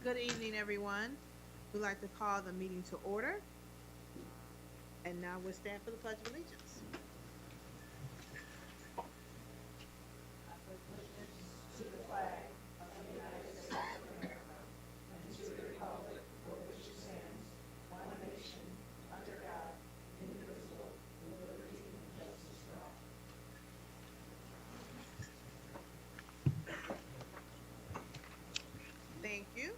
Good evening, everyone. We'd like to call the meeting to order. And now we'll stand for the Pledge of Allegiance. Thank you.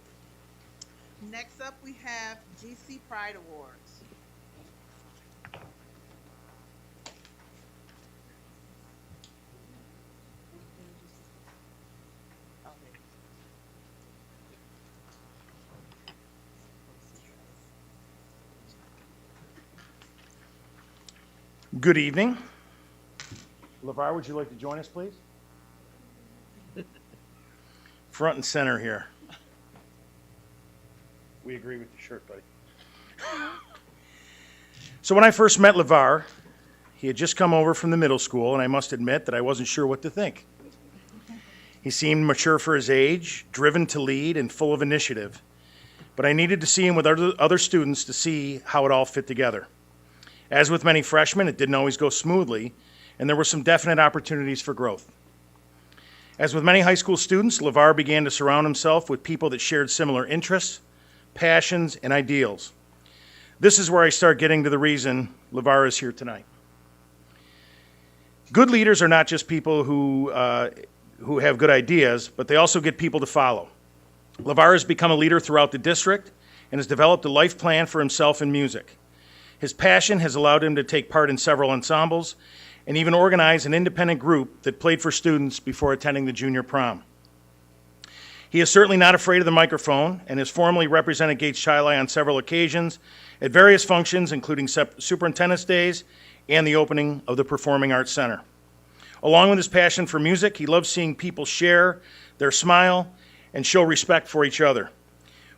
Next up, we have GC Pride Awards. Good evening. LeVar, would you like to join us, please? Front and center here. We agree with the shirt, buddy. So when I first met LeVar, he had just come over from the middle school, and I must admit that I wasn't sure what to think. He seemed mature for his age, driven to lead, and full of initiative. But I needed to see him with other students to see how it all fit together. As with many freshmen, it didn't always go smoothly, and there were some definite opportunities for growth. As with many high school students, LeVar began to surround himself with people that shared similar interests, passions, and ideals. This is where I start getting to the reason LeVar is here tonight. Good leaders are not just people who have good ideas, but they also get people to follow. LeVar has become a leader throughout the district and has developed a life plan for himself in music. His passion has allowed him to take part in several ensembles and even organize an independent group that played for students before attending the junior prom. He is certainly not afraid of the microphone and has formally represented Gates Chili on several occasions at various functions, including Superintendent's Days and the opening of the Performing Arts Center. Along with his passion for music, he loves seeing people share their smile and show respect for each other.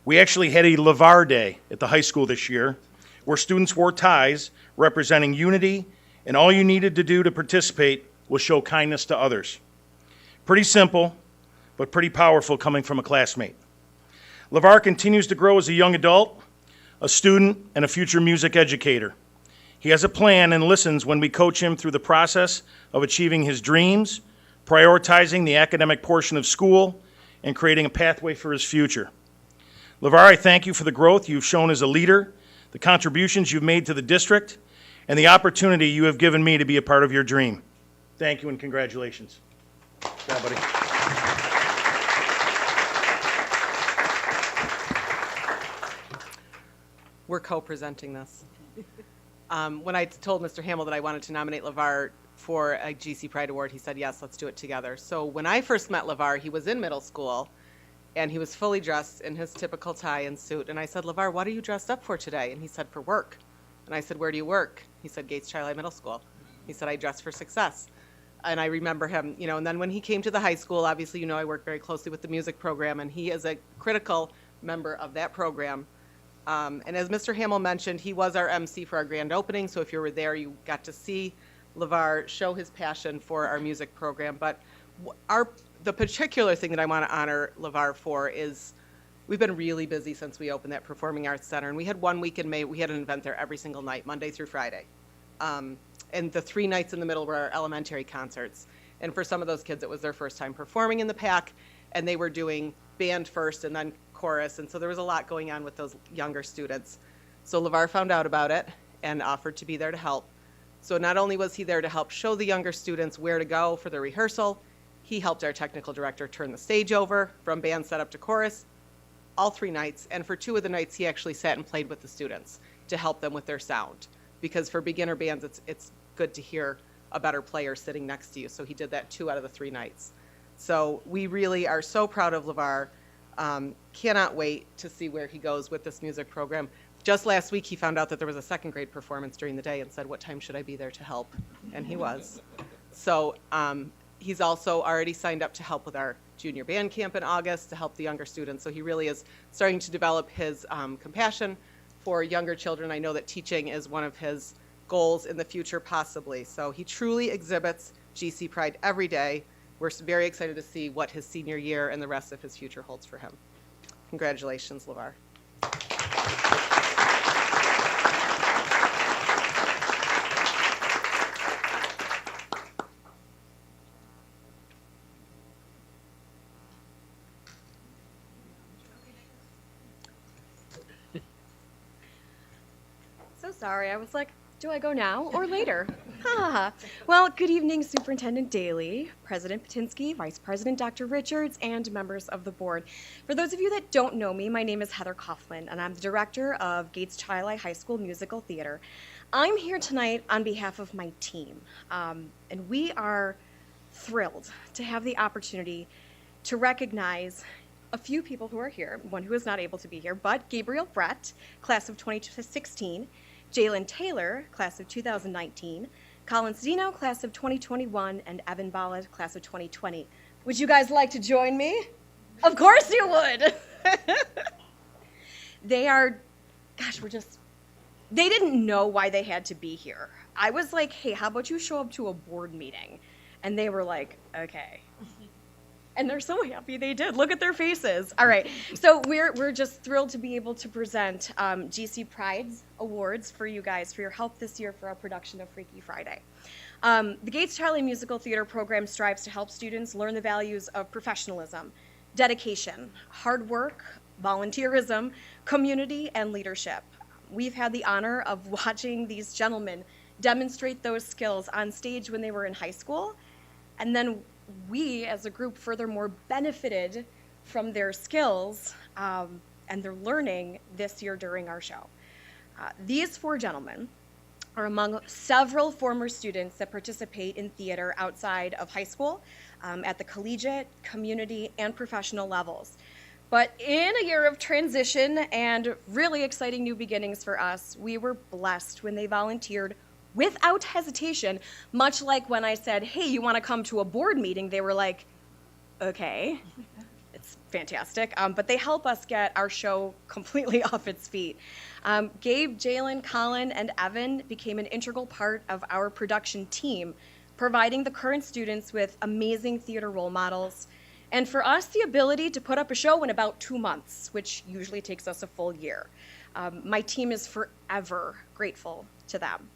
We actually had a LeVar Day at the high school this year, where students wore ties representing unity, and all you needed to do to participate was show kindness to others. Pretty simple, but pretty powerful coming from a classmate. LeVar continues to grow as a young adult, a student, and a future music educator. He has a plan and listens when we coach him through the process of achieving his dreams, prioritizing the academic portion of school, and creating a pathway for his future. LeVar, I thank you for the growth you've shown as a leader, the contributions you've made to the district, and the opportunity you have given me to be a part of your dream. Thank you and congratulations. Yeah, buddy. We're co-presenting this. When I told Mr. Hamill that I wanted to nominate LeVar for a GC Pride Award, he said, yes, let's do it together. So when I first met LeVar, he was in middle school, and he was fully dressed in his typical tie and suit. And I said, LeVar, what are you dressed up for today? And he said, for work. And I said, where do you work? He said, Gates Chili Middle School. He said, I dress for success. And I remember him, and then when he came to the high school, obviously, I work very closely with the music program, and he is a critical member of that program. And as Mr. Hamill mentioned, he was our MC for our grand opening, so if you were there, you got to see LeVar show his passion for our music program. But the particular thing that I want to honor LeVar for is we've been really busy since we opened that Performing Arts Center, and we had 1 week in May. We had an event there every single night, Monday through Friday. And the 3 nights in the middle were our elementary concerts. And for some of those kids, it was their first time performing in the PAC, and they were doing band first and then chorus, and so there was a lot going on with those younger students. So LeVar found out about it and offered to be there to help. So not only was he there to help show the younger students where to go for their rehearsal, he helped our technical director turn the stage over from band setup to chorus all 3 nights, and for 2 of the nights he actually sat and played with the students to help them with their sound, because for beginner bands it's good to hear a better player sitting next to you. So he did that 2 out of the 3 nights. So we really are so proud of LeVar. Cannot wait to see where he goes with this music program. Just last week, he found out that there was a 2nd grade performance during the day and said, what time should I be there to help? And he was. So he's also already signed up to help with our junior band camp in August to help the younger students. So he really is starting to develop his compassion for younger children. I know that teaching is one of his goals in the future, possibly. So he truly exhibits GC Pride every day. We're very excited to see what his senior year and the rest of his future holds for him. Congratulations, LeVar. So sorry. I was like, do I go now or later? Ha. Well, good evening, Superintendent Daly, President Patinsky, Vice President Dr. Richards, and members of the board. For those of you that don't know me, my name is Heather Coughlin, and I'm the director of Gates Chili High School Musical Theater. I'm here tonight on behalf of my team, and we are thrilled to have the opportunity to recognize a few people who are here, one who is not able to be here, but Gabriel Brett, class of 2016, Jalen Taylor, class of 2019, Colin Sedino, class of 2021, and Evan Ballard, class of 2020. Would you guys like to join me? Of course you would. They are, gosh, they didn't know why they had to be here. I was like, hey, how about you show up to a board meeting? And they were like, okay. And they're so happy they did. Look at their faces. All right. So we're just thrilled to be able to present GC Pride's awards for you guys for your help this year for our production of Freaky Friday. The Gates Charlie Musical Theater program strives to help students learn the values of professionalism, dedication, hard work, volunteerism, community, and leadership. We've had the honor of watching these gentlemen demonstrate those skills on stage when they were in high school, and then we, as a group, furthermore benefited from their skills and their learning this year during our show. These four gentlemen are among several former students that participate in theater outside of high school at the collegiate, community, and professional levels. But in a year of transition and really exciting new beginnings for us, we were blessed when they volunteered without hesitation, much like when I said, hey, you want to come to a board meeting? They were like, okay, it's fantastic. But they help us get our show completely off its feet. Gabe, Jalen, Colin, and Evan became an integral part of our production team, providing the current students with amazing theater role models, and for us, the ability to put up a show in about 2 months, which usually takes us a full year. My team is forever grateful to them.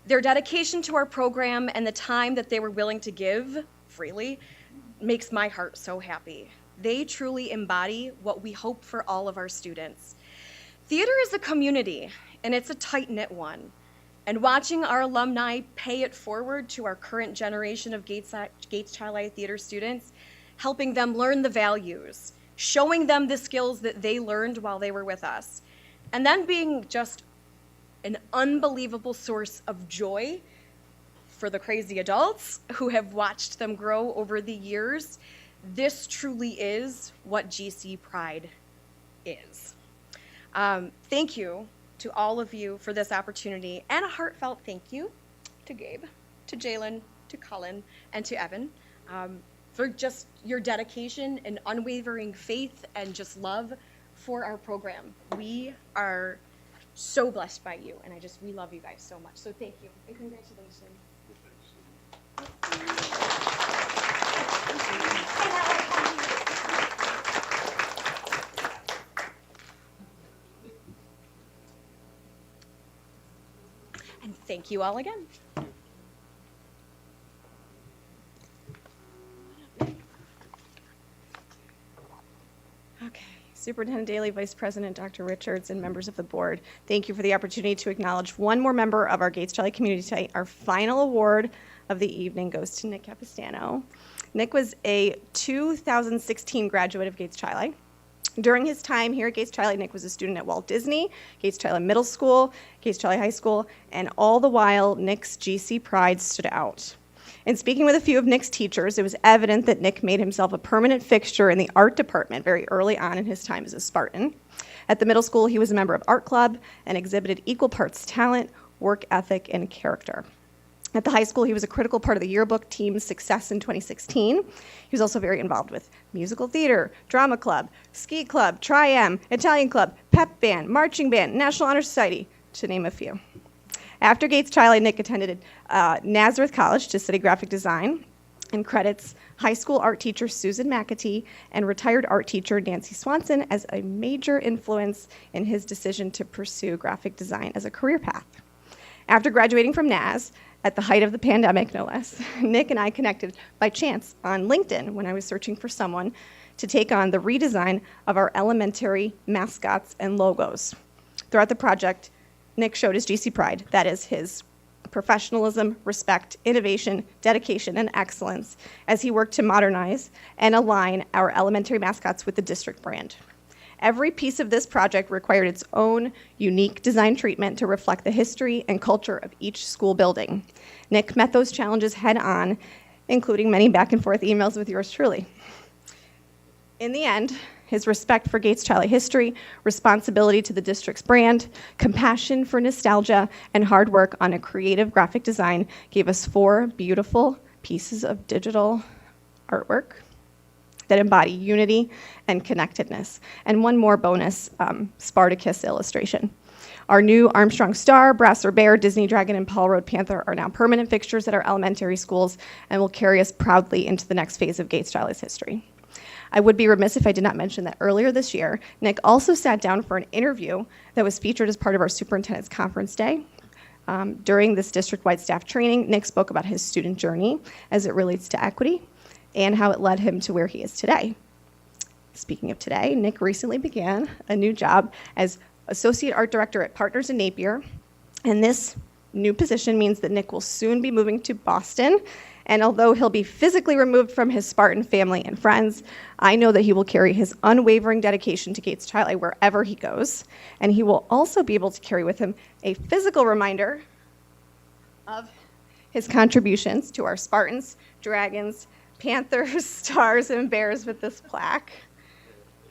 Their dedication to our program and the time that they were willing to give freely makes my heart so happy. They truly embody what we hope for all of our students. Theater is a community, and it's a tight-knit one. And watching our alumni pay it forward to our current generation of Gates Child Theater students, helping them learn the values, showing them the skills that they learned while they were with us, and then being just an unbelievable source of joy for the crazy adults who have watched them grow over the years. This truly is what GC Pride is. Thank you to all of you for this opportunity, and a heartfelt thank you to Gabe, to Jalen, to Colin, and to Evan for just your dedication and unwavering faith and just love for our program. We are so blessed by you, and we love you guys so much. So thank you, and congratulations. And thank you all again. Okay. Superintendent Daly, Vice President Dr. Richards, and members of the board, thank you for the opportunity to acknowledge one more member of our Gates Charlie community tonight. Our final award of the evening goes to Nick Capistano. Nick was a 2016 graduate of Gates Charlie. During his time here at Gates Charlie, Nick was a student at Walt Disney, Gates Charlie Middle School, Gates Charlie High School, and all the while, Nick's GC pride stood out. In speaking with a few of Nick's teachers, it was evident that Nick made himself a permanent fixture in the art department very early on in his time as a Spartan. At the middle school, he was a member of art club and exhibited equal parts talent, work ethic, and character. At the high school, he was a critical part of the yearbook team's success in 2016. He was also very involved with musical theater, drama club, ski club, tri-M, Italian club, pep band, marching band, National Honor Society, to name a few. After Gates Charlie, Nick attended Nazareth College to study graphic design. and credits high school art teacher Susan McAtee and retired art teacher Nancy Swanson as a major influence in his decision to pursue graphic design as a career path. After graduating from NAS, at the height of the pandemic, no less, Nick and I connected by chance on LinkedIn when I was searching for someone to take on the redesign of our elementary mascots and logos. Throughout the project, Nick showed his GC pride, that is his professionalism, respect, innovation, dedication, and excellence as he worked to modernize and align our elementary mascots with the district brand. Every piece of this project required its own unique design treatment to reflect the history and culture of each school building. Nick met those challenges head on, including many back and forth emails with yours truly. In the end, his respect for Gates Chili history, responsibility to the district's brand, compassion for nostalgia, and hard work on a creative graphic design gave us 4 beautiful pieces of digital artwork that embody unity and connectedness, and one more bonus Spartacus illustration. Our new Armstrong Star, Brasser Bear, Disney Dragon, and Paul Road Panther are now permanent fixtures at our elementary schools and will carry us proudly into the next phase of Gates Chili's history. I would be remiss if I did not mention that earlier this year, Nick also sat down for an interview that was featured as part of our superintendent's conference day. During this district-wide staff training, Nick spoke about his student journey as it relates to equity and how it led him to where he is today. Speaking of today, Nick recently began a new job as Associate Art Director at Partners in Napier, and this new position means that Nick will soon be moving to Boston. And although he'll be physically removed from his Spartan family and friends, I know that he will carry his unwavering dedication to Gates Chili wherever he goes. And he will also be able to carry with him a physical reminder of his contributions to our Spartans, Dragons, Panthers, Stars, and Bears with this plaque.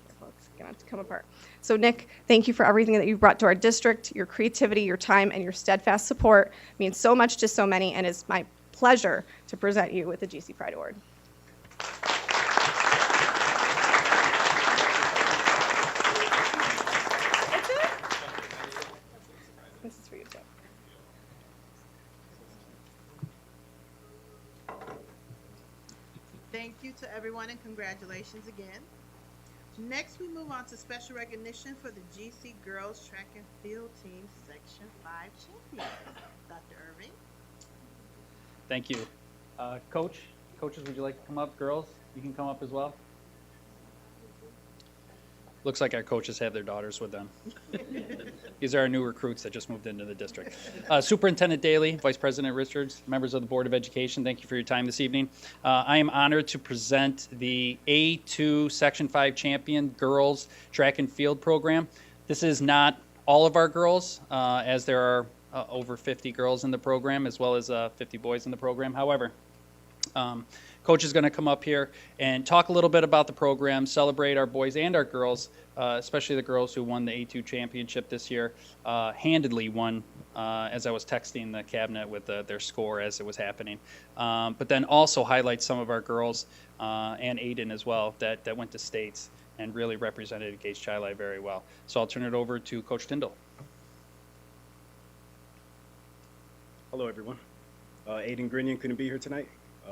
It's going to have to come apart. So Nick, thank you for everything that you've brought to our district. Your creativity, your time, and your steadfast support means so much to so many, and it's my pleasure to present you with the GC Pride Award. That's it? This is for you too. Thank you to everyone and congratulations again. Next, we move on to special recognition for the GC Girls Track and Field Team Section 5 champions. Dr. Irving. Thank you. Coaches, would you like to come up? Girls, you can come up as well. Looks like our coaches have their daughters with them. These are our new recruits that just moved into the district. Superintendent Daly, Vice President Richards, members of the Board of Education, thank you for your time this evening. I am honored to present the A2 Section 5 Champion Girls Track and Field Program. This is not all of our girls, as there are over 50 girls in the program, as well as 50 boys in the program. However, Coach is going to come up here and talk a little bit about the program, celebrate our boys and our girls, especially the girls who won the A2 championship this year, handedly won, as I was texting the cabinet with their score as it was happening. But then also highlight some of our girls and Aiden as well that went to states and really represented Gates Chili very well. So I'll turn it over to Coach Tyndall. Hello, everyone. Aiden Grinion couldn't be here tonight,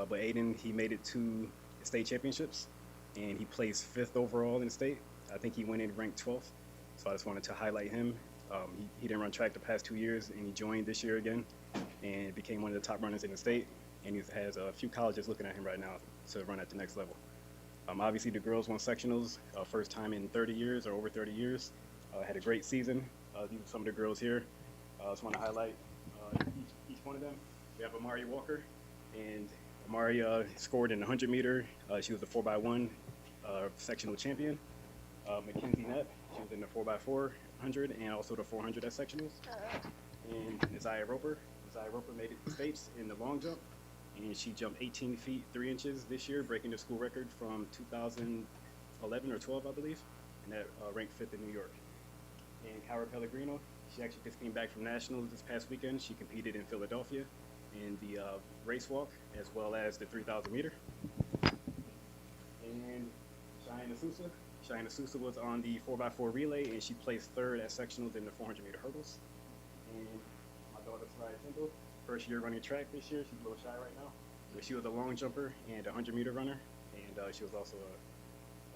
but Aiden, he made it to the state championships, and he placed 5th overall in the state. I think he went in ranked 12th, so I just wanted to highlight him. He didn't run track the past 2 years, and he joined this year again, and became one of the top runners in the state, and he has a few colleges looking at him right now to run at the next level. Obviously, the girls won sectionals, first time in 30 years or over 30 years. Had a great season. These are some of the girls here. I just want to highlight each one of them. We have Amari Walker, and Amari scored in the 100 meter. She was the 4x1 sectional champion. Mackenzie Knapp, she was in the 4x400 and also the 400 at sectionals. And Isaiah Roper made it to states in the long jump, and she jumped 18 feet 3 inches this year, breaking the school record from 2011 or 12, I believe, and that ranked 5th in New York. And Kyra Pellegrino, she actually just came back from nationals this past weekend. She competed in Philadelphia in the race walk as well as the 3,000 meter. And Cheyenne Sousa was on the 4x4 relay, and she placed 3rd at sectionals in the 400 meter hurdles. And my daughter, Soraya Tyndall, first year running track this year. She's a little shy right now. She was a long jumper and a 100-meter runner, and she was also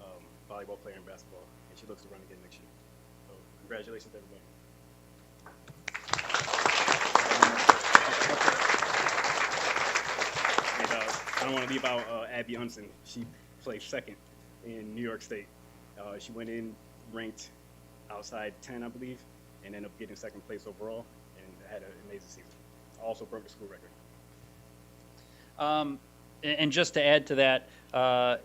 a volleyball player in basketball, and she looks to run again next year. So congratulations, everybody. And I don't want to leave out Abby Unson. She placed second in New York State. She went in ranked outside 10, I believe, and ended up getting second place overall, and had an amazing season. Also broke the school record. And just to add to that,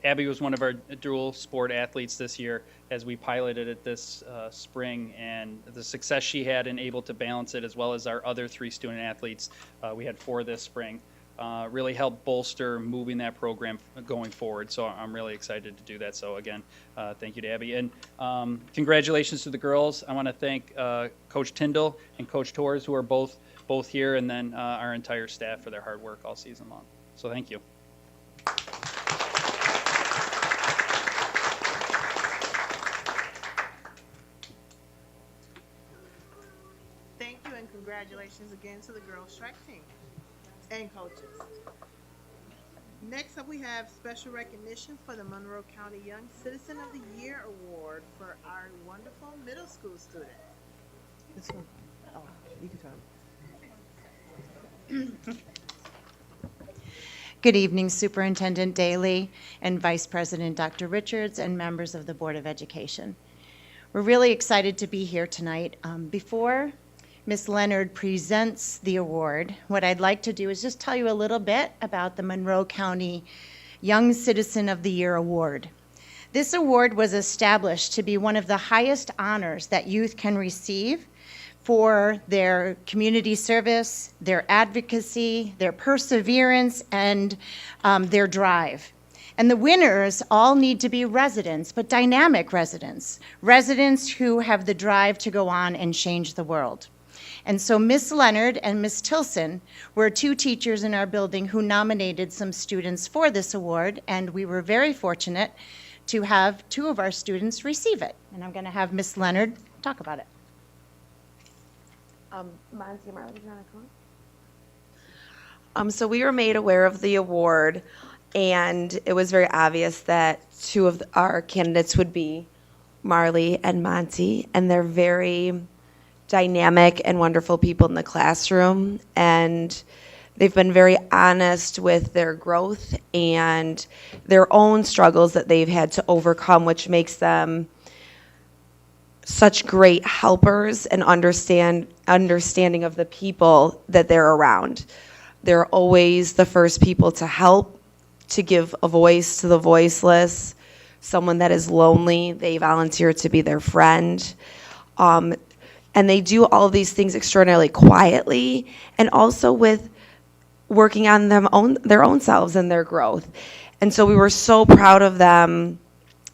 Abby was one of our dual sport athletes this year as we piloted it this spring, and the success she had in able to balance it, as well as our other 3 student athletes, we had 4 this spring, really helped bolster moving that program going forward. So I'm really excited to do that. So again, thank you to Abby. And congratulations to the girls. I want to thank Coach Tyndall and Coach Torres, who are both here, and then our entire staff for their hard work all season long. So thank you. Thank you and congratulations again to the girls track team and coaches. Next up, we have special recognition for the Monroe County Young Citizen of the Year Award for our wonderful middle school student. This one. Oh, you can talk. Good evening, Superintendent Daly and Vice President Dr. Richards and members of the Board of Education. We're really excited to be here tonight. Before Ms. Leonard presents the award, what I'd like to do is just tell you a little bit about the Monroe County Young Citizen of the Year Award. This award was established to be one of the highest honors that youth can receive for their community service, their advocacy, their perseverance, and their drive. And the winners all need to be residents, but dynamic residents, residents who have the drive to go on and change the world. And so Miss Leonard and Miss Tilson were 2 teachers in our building who nominated some students for this award, and we were very fortunate to have 2 of our students receive it. And I'm going to have Miss Leonard talk about it. Monty and Marley, do you want to come? So we were made aware of the award, and it was very obvious that 2 of our candidates would be Marley and Monty, and they're very dynamic and wonderful people in the classroom, and they've been very honest with their growth and their own struggles that they've had to overcome, which makes them such great helpers and understanding of the people that they're around. They're always the first people to help, to give a voice to the voiceless, someone that is lonely. They volunteer to be their friend. And they do all of these things extraordinarily quietly and also with working on their own selves and their growth. And so we were so proud of them,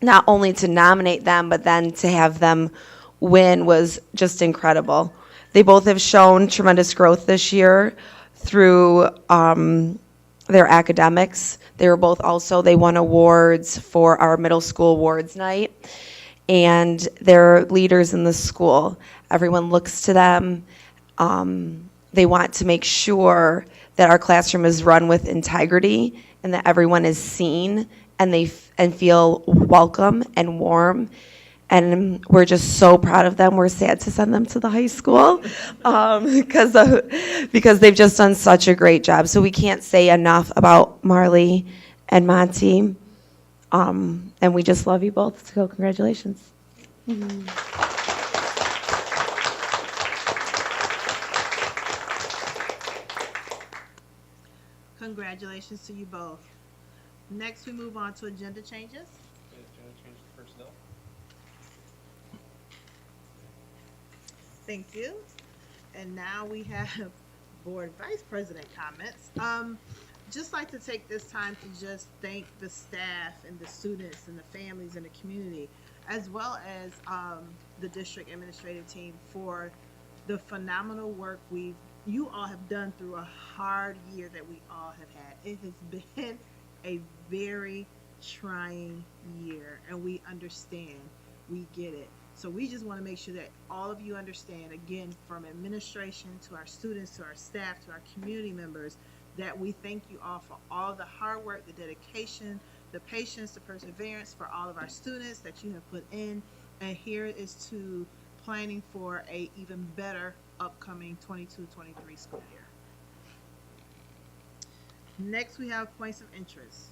not only to nominate them, but then to have them win was just incredible. They both have shown tremendous growth this year through their academics. They won awards for our middle school awards night, and they're leaders in the school. Everyone looks to them. They want to make sure that our classroom is run with integrity and that everyone is seen and feel welcome and warm. And we're just so proud of them. We're sad to send them to the high school because they've just done such a great job. So we can't say enough about Marley and Monty. And we just love you both. So congratulations. Congratulations to you both. Next, we move on to agenda changes. Thank you. And now we have board vice president comments. Just like to take this time to just thank the staff and the students and the families and the community, as well as the district administrative team for the phenomenal work you all have done through a hard year that we all have had. It has been a very trying year, and we understand. We get it. So we just want to make sure that all of you understand, again, from administration to our students, to our staff, to our community members, that we thank you all for all the hard work, the dedication, the patience, the perseverance for all of our students that you have put in. And here is to planning for a even better upcoming 22-23 school year. Next, we have points of interest.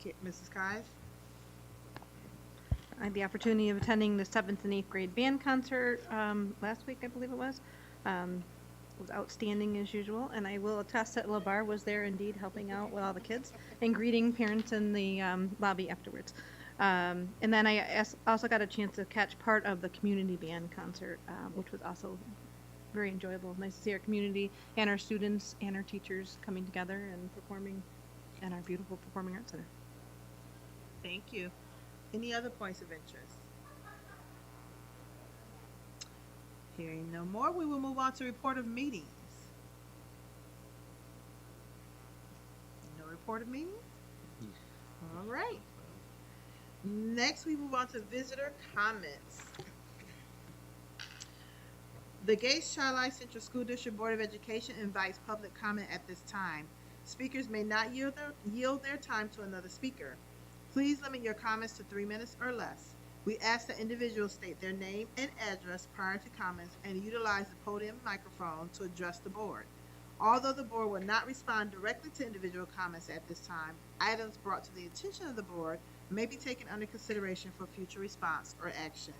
Okay, Mrs. Kives? I had the opportunity of attending the 7th and 8th grade band concert last week, I believe it was. It was outstanding as usual, and I will attest that LeVar was there indeed helping out with all the kids and greeting parents in the lobby afterwards. And then I also got a chance to catch part of the community band concert, which was also very enjoyable. Nice to see our community and our students and our teachers coming together and performing in our beautiful Performing Arts Center. Thank you. Any other points of interest? Hearing no more, we will move on to report of meetings. No report of meetings? All right. Next, we move on to visitor comments. The Gates Child Central School District Board of Education invites public comment at this time. Speakers may not yield their time to another speaker. Please limit your comments to 3 minutes or less. We ask that individuals state their name and address prior to comments and utilize the podium microphone to address the board. Although the board will not respond directly to individual comments at this time, items brought to the attention of the board may be taken under consideration for future response or action.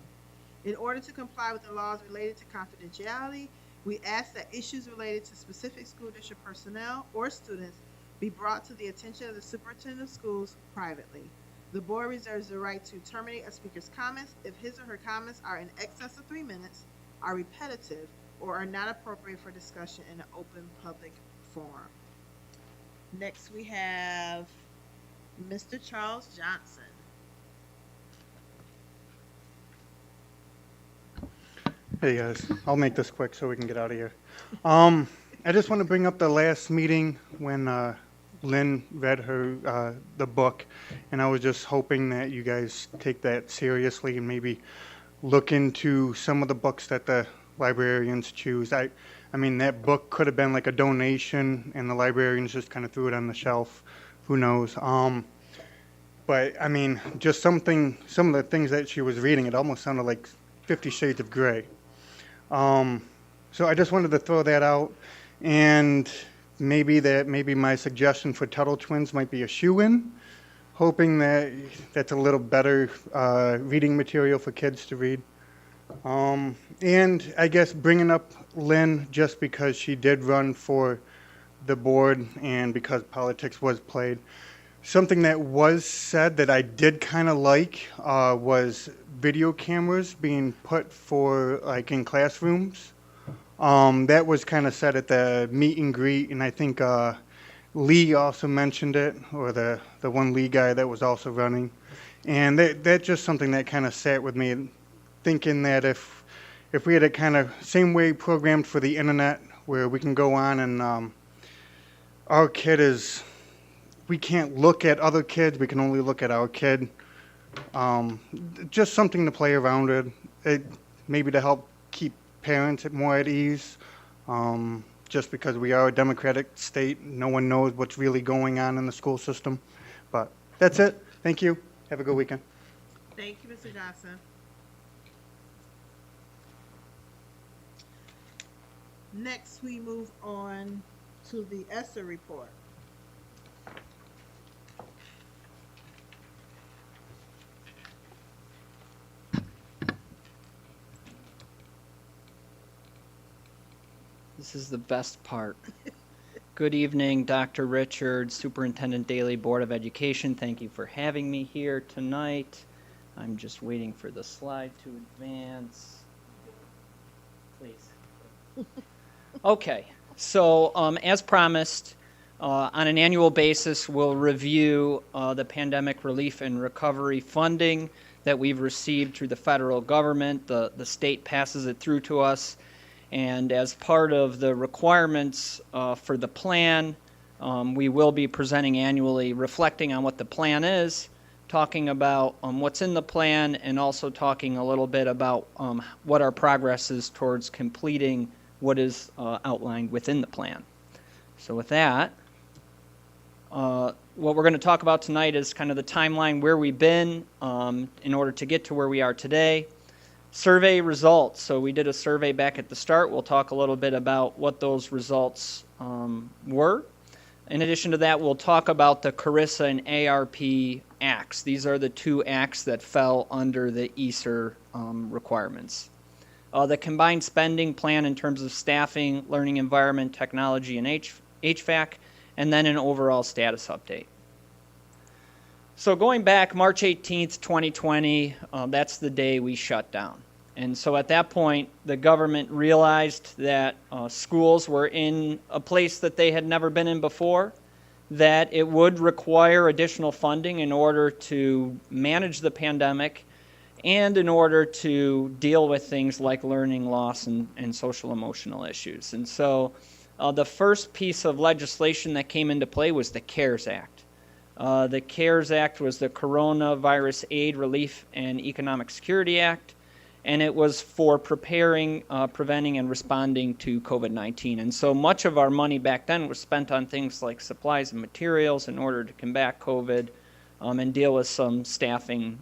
In order to comply with the laws related to confidentiality, we ask that issues related to specific school district personnel or students be brought to the attention of the superintendent of schools privately. The board reserves the right to terminate a speaker's comments if his or her comments are in excess of 3 minutes, are repetitive, or are not appropriate for discussion in an open public forum. Next, we have Mr. Charles Johnson. Hey guys, I'll make this quick so we can get out of here. I just want to bring up the last meeting when Lynn read her the book, and I was just hoping that you guys take that seriously and maybe look into some of the books that the librarians choose. I mean, that book could have been like a donation, and the librarians just kind of threw it on the shelf. Who knows? But I mean, just some of the things that she was reading, it almost sounded like 50 Shades of Grey. So I just wanted to throw that out, and maybe my suggestion for Tuttle Twins might be a shoe-in, hoping that that's a little better reading material for kids to read. And I guess bringing up Lynn just because she did run for the board and because politics was played. Something that was said that I did kind of like was video cameras being put for like in classrooms. That was kind of said at the meet and greet, and I think Lee also mentioned it, or the one Lee guy that was also running. And that's just something that kind of sat with me, thinking that if we had a kind of same way programmed for the internet, where we can go on and our kid is, we can't look at other kids, we can only look at our kid. Just something to play around with, maybe to help keep parents more at ease. Just because we are a democratic state, no one knows what's really going on in the school system. But that's it. Thank you. Have a good weekend. Thank you, Mr. Johnson. Next, we move on to the ESSER report. This is the best part. Good evening, Dr. Richards, Superintendent Daly, Board of Education. Thank you for having me here tonight. I'm just waiting for the slide to advance. Please. Okay, so as promised, on an annual basis, we'll review the pandemic relief and recovery funding that we've received through the federal government. The state passes it through to us. And as part of the requirements for the plan, we will be presenting annually, reflecting on what the plan is, talking about what's in the plan, and also talking a little bit about what our progress is towards completing what is outlined within the plan. So with that, what we're going to talk about tonight is kind of the timeline where we've been in order to get to where we are today. Survey results. So we did a survey back at the start. We'll talk a little bit about what those results were. In addition to that, we'll talk about the Carissa and ARP acts. These are the two acts that fell under the ESER requirements. The combined spending plan in terms of staffing, learning environment, technology, and HVAC, and then an overall status update. So going back March 18th, 2020, that's the day we shut down. And so at that point, the government realized that schools were in a place that they had never been in before, that it would require additional funding in order to manage the pandemic and in order to deal with things like learning loss and social emotional issues. And so the first piece of legislation that came into play was the CARES Act. The CARES Act was the Coronavirus Aid, Relief, and Economic Security Act, and it was for preparing, preventing, and responding to COVID-19. And so much of our money back then was spent on things like supplies and materials in order to combat COVID and deal with some staffing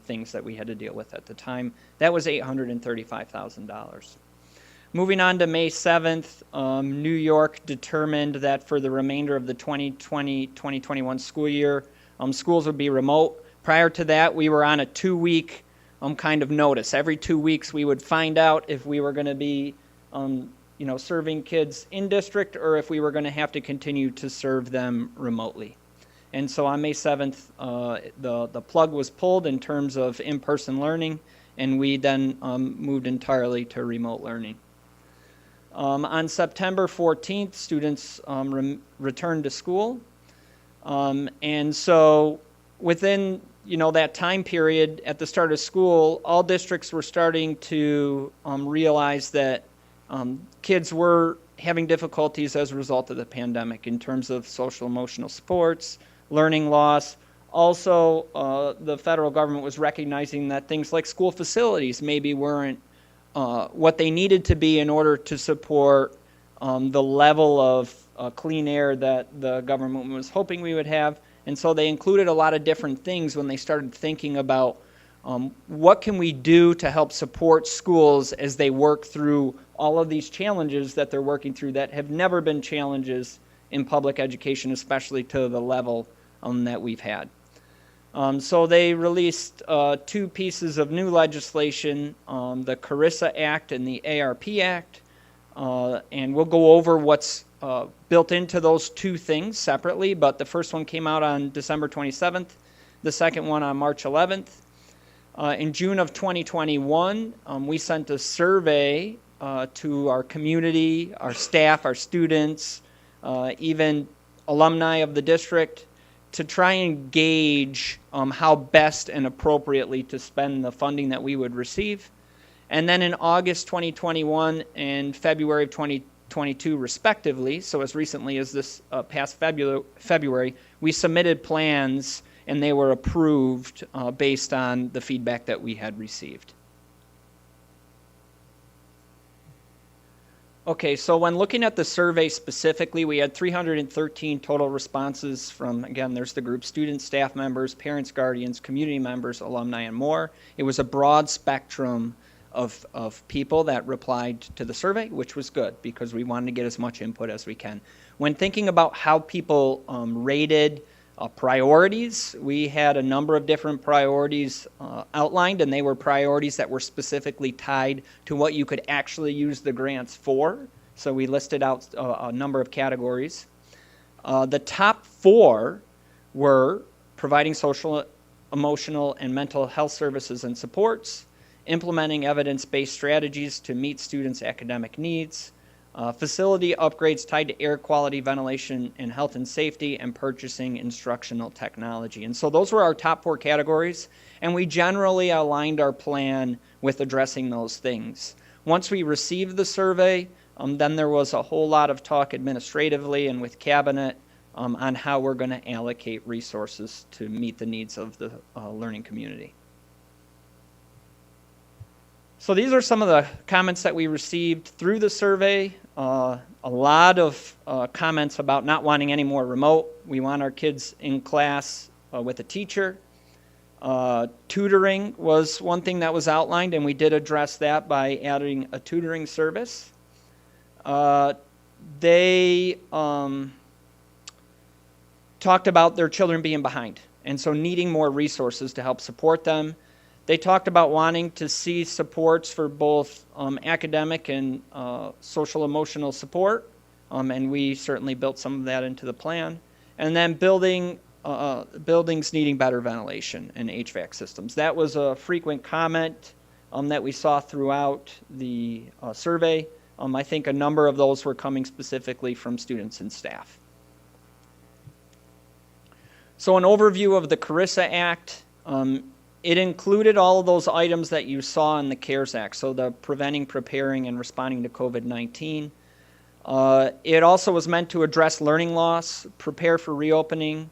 things that we had to deal with at the time. That was $835,000. Moving on to May 7th, New York determined that for the remainder of the 2020-2021 school year, schools would be remote. Prior to that, we were on a 2-week kind of notice. Every 2 weeks, we would find out if we were going to be, serving kids in district or if we were going to have to continue to serve them remotely. And so on May 7th, the plug was pulled in terms of in-person learning, and we then moved entirely to remote learning. On September 14th, students returned to school. And so within that time period at the start of school, all districts were starting to realize that kids were having difficulties as a result of the pandemic in terms of social emotional supports, learning loss. Also, the federal government was recognizing that things like school facilities maybe weren't what they needed to be in order to support the level of clean air that the government was hoping we would have. And so they included a lot of different things when they started thinking about what can we do to help support schools as they work through all of these challenges that they're working through that have never been challenges in public education, especially to the level that we've had. So they released 2 pieces of new legislation, the Carissa Act and the ARP Act, and we'll go over what's built into those 2 things separately, but the first one came out on December 27th, the second one on March 11th. In June of 2021, we sent a survey to our community, our staff, our students, even alumni of the district, to try and gauge how best and appropriately to spend the funding that we would receive. And then in August 2021 and February of 2022 respectively, so as recently as this past February, we submitted plans and they were approved based on the feedback that we had received. Okay, so when looking at the survey specifically, we had 313 total responses from, again, there's the group: students, staff members, parents, guardians, community members, alumni, and more. It was a broad spectrum of people that replied to the survey, which was good because we wanted to get as much input as we can. When thinking about how people rated priorities, we had a number of different priorities outlined, and they were priorities that were specifically tied to what you could actually use the grants for. So we listed out a number of categories. The top 4 were providing social, emotional, and mental health services and supports, implementing evidence-based strategies to meet students' academic needs, facility upgrades tied to air quality, ventilation, and health and safety, and purchasing instructional technology. And so those were our top 4 categories, and we generally aligned our plan with addressing those things. Once we received the survey, then there was a whole lot of talk administratively and with Cabinet on how we're going to allocate resources to meet the needs of the learning community. So these are some of the comments that we received through the survey. A lot of comments about not wanting any more remote. We want our kids in class with a teacher. Tutoring was one thing that was outlined, and we did address that by adding a tutoring service. They talked about their children being behind, and so needing more resources to help support them. They talked about wanting to see supports for both academic and social emotional support, and we certainly built some of that into the plan. And then buildings needing better ventilation and HVAC systems. That was a frequent comment that we saw throughout the survey. I think a number of those were coming specifically from students and staff. So an overview of the Carissa Act. It included all of those items that you saw in the CARES Act, so the preventing, preparing, and responding to COVID-19. It also was meant to address learning loss, prepare for reopening,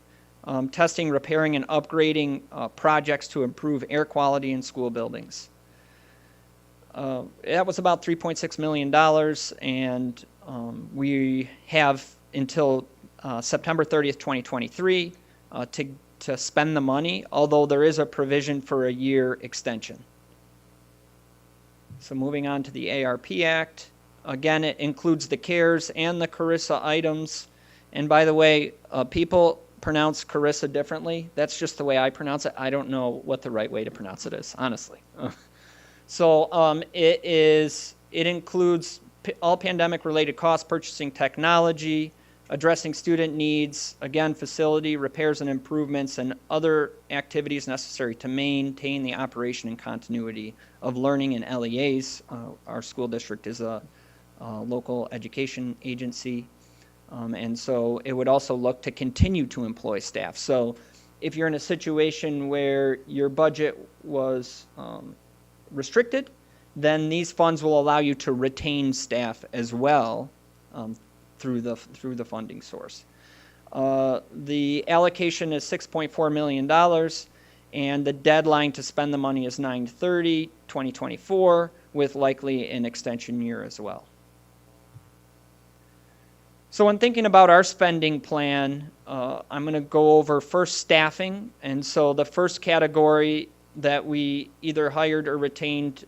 testing, repairing, and upgrading projects to improve air quality in school buildings. That was about $3.6 million, and we have until September 30th, 2023 to spend the money, although there is a provision for a year extension. So moving on to the ARP Act. Again, it includes the CARES and the Carissa items. And by the way, people pronounce Carissa differently. That's just the way I pronounce it. I don't know what the right way to pronounce it is, honestly. So it includes all pandemic-related costs, purchasing technology, addressing student needs, again, facility repairs and improvements, and other activities necessary to maintain the operation and continuity of learning in LEAs. Our school district is a local education agency, and so it would also look to continue to employ staff. So if you're in a situation where your budget was restricted, then these funds will allow you to retain staff as well through the funding source. The allocation is $6.4 million, and the deadline to spend the money is 9/30/2024, with likely an extension year as well. So when thinking about our spending plan, I'm going to go over first staffing, and so the first category that we either hired or retained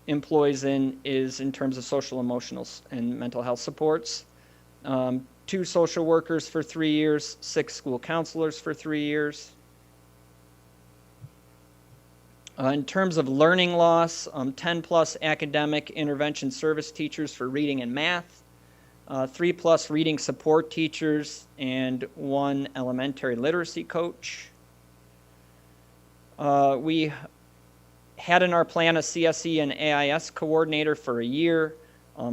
employees in is in terms of social, emotional, and mental health supports. 2 social workers for 3 years, 6 school counselors for 3 years. In terms of learning loss, 10 plus academic intervention service teachers for reading and math, 3 plus reading support teachers, and 1 elementary literacy coach. We had in our plan a CSE and AIS coordinator for a year,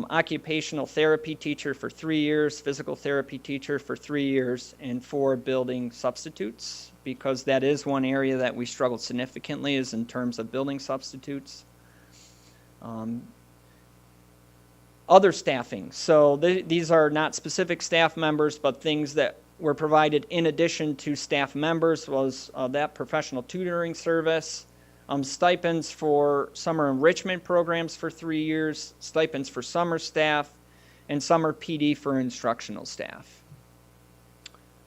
occupational therapy teacher for 3 years, physical therapy teacher for 3 years, and 4 building substitutes, because that is one area that we struggled significantly is in terms of building substitutes. Other staffing. So these are not specific staff members, but things that were provided in addition to staff members was that professional tutoring service, stipends for summer enrichment programs for 3 years, stipends for summer staff, and summer PD for instructional staff.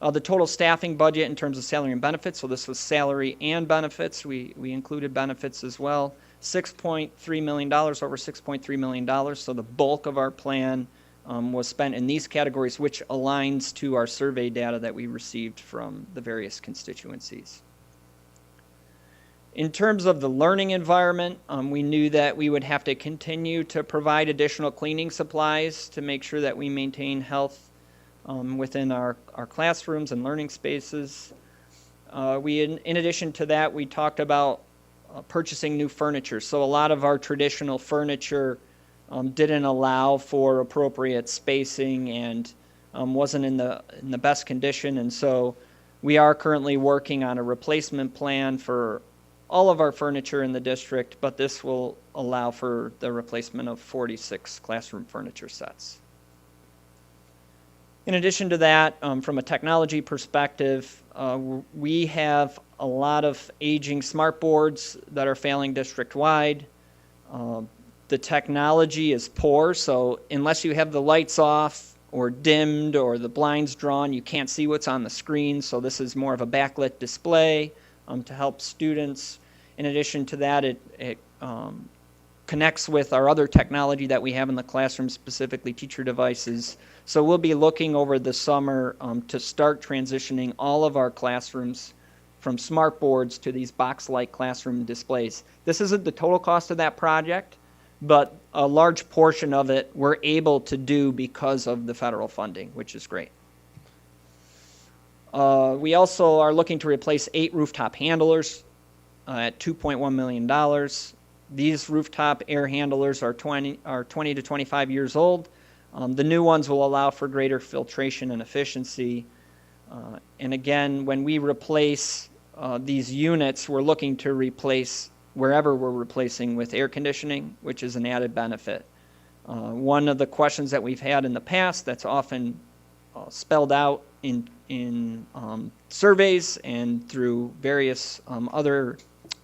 The total staffing budget in terms of salary and benefits, so this was salary and benefits, we included benefits as well, $6.3 million, over $6.3 million, so the bulk of our plan was spent in these categories, which aligns to our survey data that we received from the various constituencies. In terms of the learning environment, we knew that we would have to continue to provide additional cleaning supplies to make sure that we maintain health within our classrooms and learning spaces. In addition to that, we talked about purchasing new furniture. So a lot of our traditional furniture didn't allow for appropriate spacing and wasn't in the best condition, and so we are currently working on a replacement plan for all of our furniture in the district, but this will allow for the replacement of 46 classroom furniture sets. In addition to that, from a technology perspective, we have a lot of aging smart boards that are failing district-wide. The technology is poor, so unless you have the lights off or dimmed or the blinds drawn. You can't see what's on the screen, so this is more of a backlit display to help students. In addition to that, it connects with our other technology that we have in the classroom, specifically teacher devices. So we'll be looking over the summer to start transitioning all of our classrooms from smart boards to these box-like classroom displays. This isn't the total cost of that project, but a large portion of it we're able to do because of the federal funding, which is great. We also are looking to replace 8 rooftop handlers at $2.1 million. These rooftop air handlers are 20 to 25 years old. The new ones will allow for greater filtration and efficiency. And again, when we replace these units, we're looking to replace wherever we're replacing with air conditioning, which is an added benefit. One of the questions that we've had in the past that's often spelled out in surveys and through various other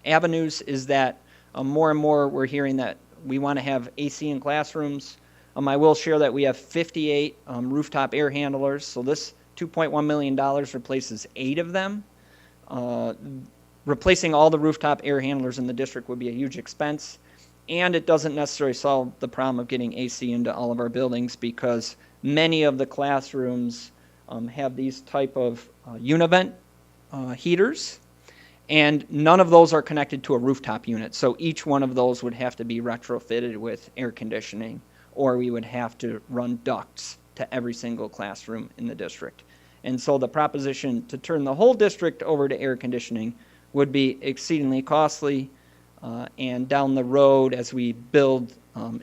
avenues is that more and more we're hearing that we want to have AC in classrooms. I will share that we have 58 rooftop air handlers, so this $2.1 million replaces 8 of them. Replacing all the rooftop air handlers in the district would be a huge expense, and it doesn't necessarily solve the problem of getting AC into all of our buildings because many of the classrooms have these type of univent heaters, and none of those are connected to a rooftop unit. So each one of those would have to be retrofitted with air conditioning, or we would have to run ducts to every single classroom in the district. And so the proposition to turn the whole district over to air conditioning would be exceedingly costly, and down the road as we build,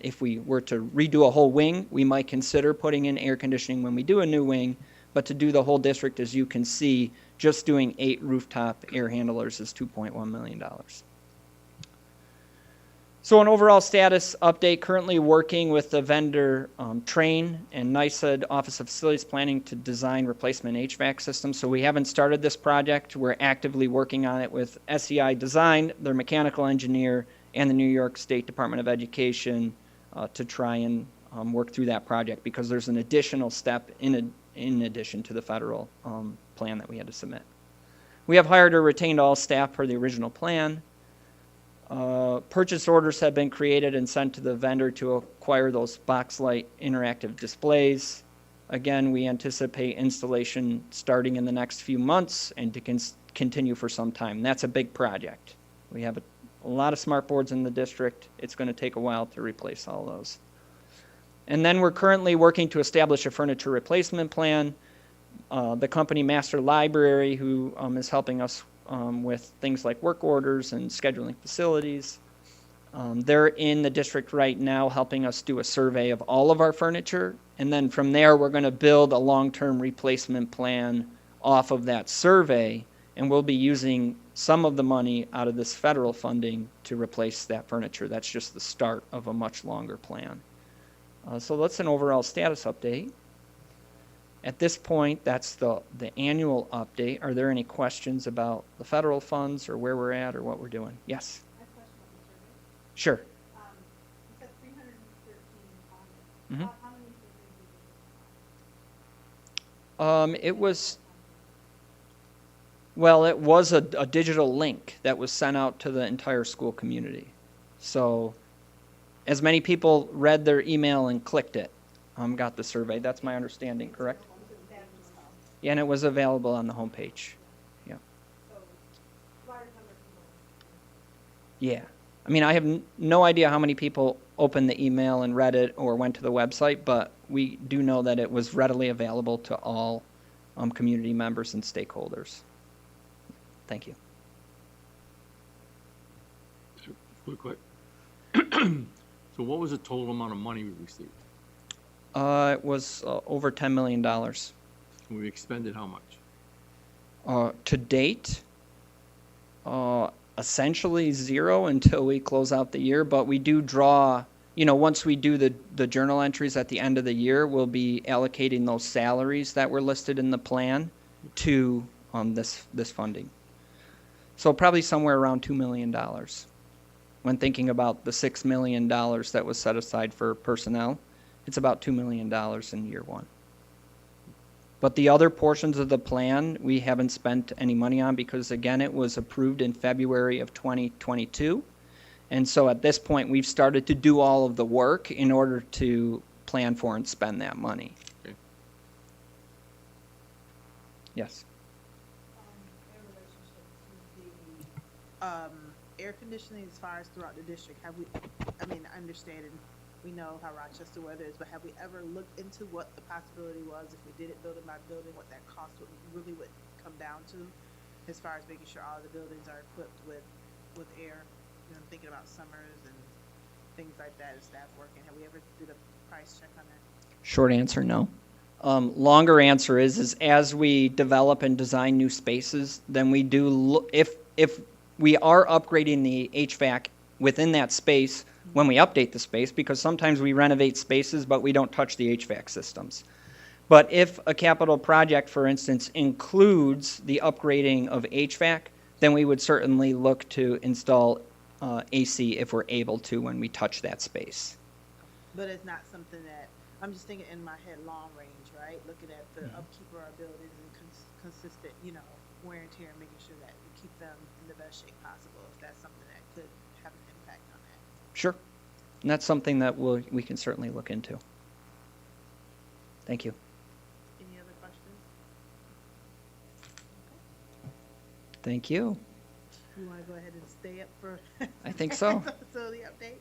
if we were to redo a whole wing, we might consider putting in air conditioning when we do a new wing, but to do the whole district, as you can see, just doing 8 rooftop air handlers is $2.1 million. So an overall status update, currently working with the vendor Train and NYSED Office of Facilities Planning to design replacement HVAC systems. So we haven't started this project. We're actively working on it with SEI Design, their mechanical engineer, and the New York State Department of Education to try and work through that project because there's an additional step in addition to the federal plan that we had to submit. We have hired or retained all staff per the original plan. Purchase orders have been created and sent to the vendor to acquire those box-light interactive displays. Again, we anticipate installation starting in the next few months and to continue for some time. That's a big project. We have a lot of smart boards in the district. It's going to take a while to replace all those. And then we're currently working to establish a furniture replacement plan. The company Master Library, who is helping us with things like work orders and scheduling facilities. They're in the district right now helping us do a survey of all of our furniture. And then from there, we're going to build a long-term replacement plan off of that survey. And we'll be using some of the money out of this federal funding to replace that furniture. That's just the start of a much longer plan. So that's an overall status update. At this point, that's the annual update. Are there any questions about the federal funds or where we're at or what we're doing? Yes? Sure. You said 313 audits. Mhm. How many surveys did you do? It was, well, it was a digital link that was sent out to the entire school community. So as many people read their email and clicked it, got the survey. That's my understanding, correct? Yeah, and it was available on the homepage. Yeah. Yeah. I mean, I have no idea how many people opened the email and read it or went to the website, but we do know that it was readily available to all community members and stakeholders. Thank you. Quick. So what was the total amount of money we received? It was over $10 million. And we expended how much? To date, essentially zero until we close out the year, but we do draw, once we do the journal entries at the end of the year, we'll be allocating those salaries that were listed in the plan to this funding. So probably somewhere around $2 million when thinking about the $6 million that was set aside for personnel. It's about $2 million in year one. But the other portions of the plan, we haven't spent any money on because, again, it was approved in February of 2022. And so at this point, we've started to do all of the work in order to plan for and spend that money. Okay. Yes. Air conditioning as far as throughout the district, have we, I mean, I understand and we know how Rochester weather is, but have we ever looked into what the possibility was if we did it building by building, what that cost really would come down to, as far as making sure all the buildings are equipped with air? You know, I'm thinking about summers and things like that, as staff working. Have we ever did a price check on that? Short answer, no. Longer answer is as we develop and design new spaces, then we do look, if we are upgrading the HVAC within that space when we update the space, because sometimes we renovate spaces, but we don't touch the HVAC systems. But if a capital project, for instance, includes the upgrading of HVAC, then we would certainly look to install AC if we're able to when we touch that space. But it's not something that, I'm just thinking in my head, long range, right? Looking at the upkeep of our buildings and consistent, you know, wear and tear, and making sure that we keep them in the best shape possible, if that's something that could have an impact on that. Sure. And that's something that we can certainly look into. Thank you. Any other questions? Thank you. You want to go ahead and stay up for? I think so. Facility update?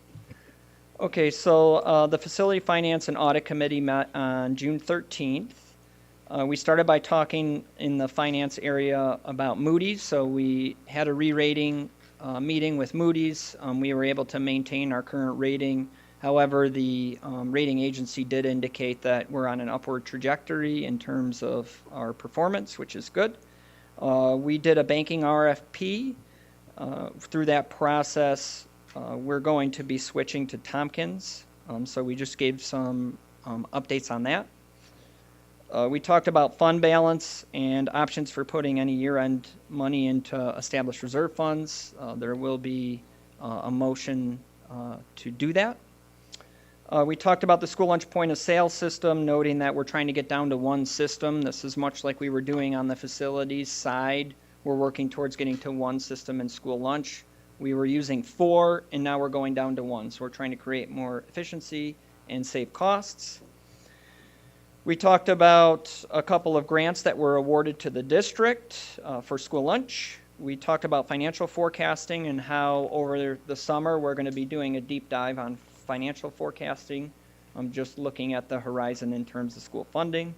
Okay, so the Facility Finance and Audit Committee met on June 13th. We started by talking in the finance area about Moody's, so we had a re-rating meeting with Moody's. We were able to maintain our current rating. However, the rating agency did indicate that we're on an upward trajectory in terms of our performance, which is good. We did a banking RFP. Through that process, we're going to be switching to Tompkins, so we just gave some updates on that. We talked about fund balance and options for putting any year-end money into established reserve funds. There will be a motion to do that. We talked about the school lunch point of sale system, noting that we're trying to get down to one system. This is much like we were doing on the facilities side. We're working towards getting to one system in school lunch. We were using 4, and now we're going down to 1. So we're trying to create more efficiency and save costs. We talked about a couple of grants that were awarded to the district for school lunch. We talked about financial forecasting and how over the summer we're going to be doing a deep dive on financial forecasting. I'm just looking at the horizon in terms of school funding.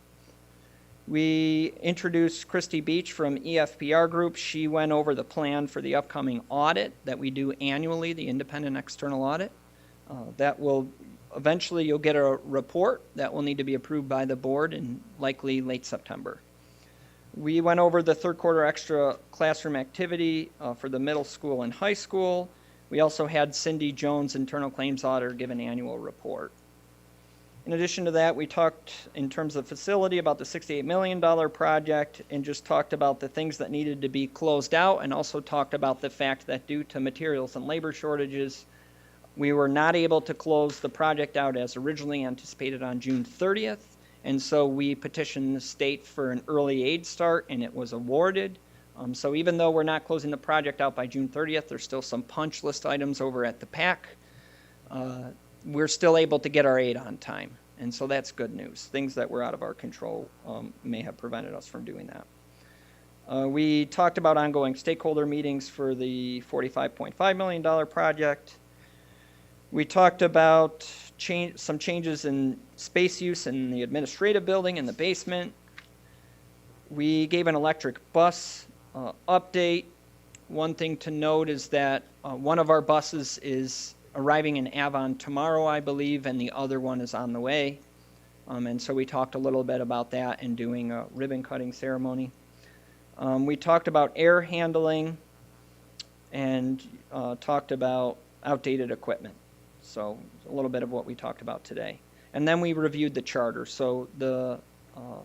We introduced Christy Beach from EFPR Group. She went over the plan for the upcoming audit that we do annually, the independent external audit. That will eventually, you'll get a report that will need to be approved by the board in likely late September. We went over the third quarter extra classroom activity for the middle school and high school. We also had Cindy Jones, internal claims auditor, give an annual report. In addition to that, we talked in terms of facility about the $68 million project and just talked about the things that needed to be closed out, and also talked about the fact that due to materials and labor shortages, we were not able to close the project out as originally anticipated on June 30th. And so we petitioned the state for an early aid start, and it was awarded. So even though we're not closing the project out by June 30th, there's still some punch list items over at the PAC. We're still able to get our aid on time. And so that's good news. Things that were out of our control may have prevented us from doing that. We talked about ongoing stakeholder meetings for the $45.5 million project. We talked about some changes in space use in the administrative building in the basement. We gave an electric bus update. One thing to note is that one of our buses is arriving in Avon tomorrow, I believe, and the other one is on the way. And so we talked a little bit about that and doing a ribbon cutting ceremony. We talked about air handling and talked about outdated equipment. So a little bit of what we talked about today. And then we reviewed the charter. So the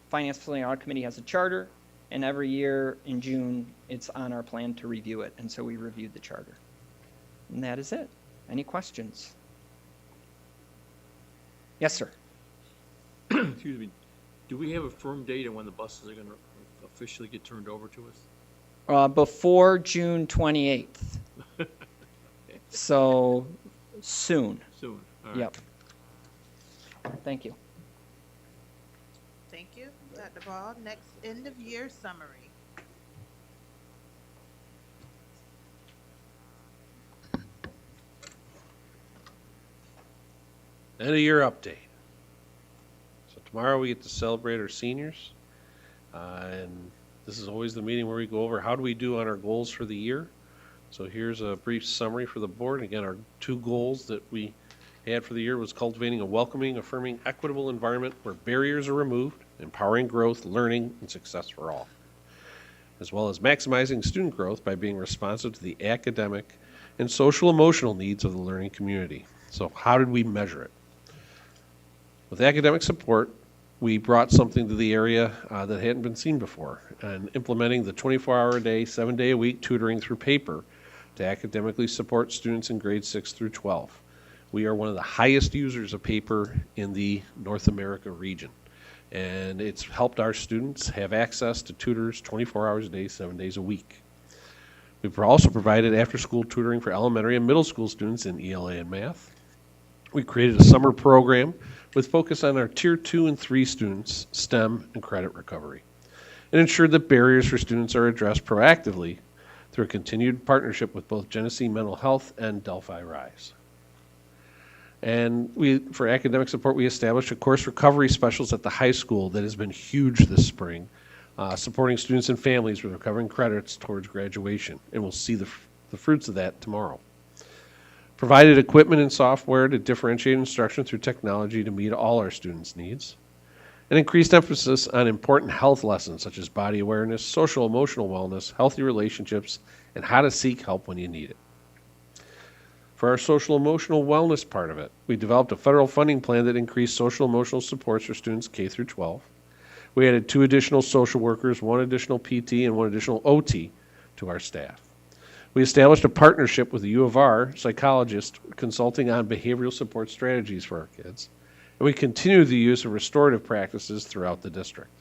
Finance Facility Audit Committee has a charter, and every year in June, it's on our plan to review it. And so we reviewed the charter. And that is it. Any questions? Yes, sir. Excuse me. Do we have a firm date on when the buses are gonna officially get turned over to us? Before June 28th. So soon. Soon, all right. Yep. Thank you. Thank you, Dr. Ball. Next, end of year summary. End of year update. So tomorrow we get to celebrate our seniors. And this is always the meeting where we go over how do we do on our goals for the year. So here's a brief summary for the board. Again, our 2 goals that we had for the year was cultivating a welcoming, affirming, equitable environment where barriers are removed, empowering growth, learning, and success for all, as well as maximizing student growth by being responsive to the academic and social emotional needs of the learning community. So how did we measure it? With academic support, we brought something to the area that hadn't been seen before, and implementing the 24-hour-a-day, 7-day-a-week tutoring through paper to academically support students in grades 6 through 12. We are one of the highest users of paper in the North America region, and it's helped our students have access to tutors 24 hours a day, 7 days a week. We've also provided after-school tutoring for elementary and middle school students in ELA and math. We created a summer program with focus on our Tier 2 and 3 students, STEM and credit recovery, and ensured that barriers for students are addressed proactively through a continued partnership with both Genesee Mental Health and Delphi Rise. And for academic support, we established a course recovery specialist at the high school that has been huge this spring, supporting students and families with recovering credits towards graduation, and we'll see the fruits of that tomorrow. Provided equipment and software to differentiate instruction through technology to meet all our students' needs, and increased emphasis on important health lessons such as body awareness, social emotional wellness, healthy relationships, and how to seek help when you need it. For our social emotional wellness part of it, we developed a federal funding plan that increased social emotional supports for students K through 12. We added 2 additional social workers, 1 additional PT, and 1 additional OT to our staff. We established a partnership with the U of R psychologist consulting on behavioral support strategies for our kids, and we continue the use of restorative practices throughout the district.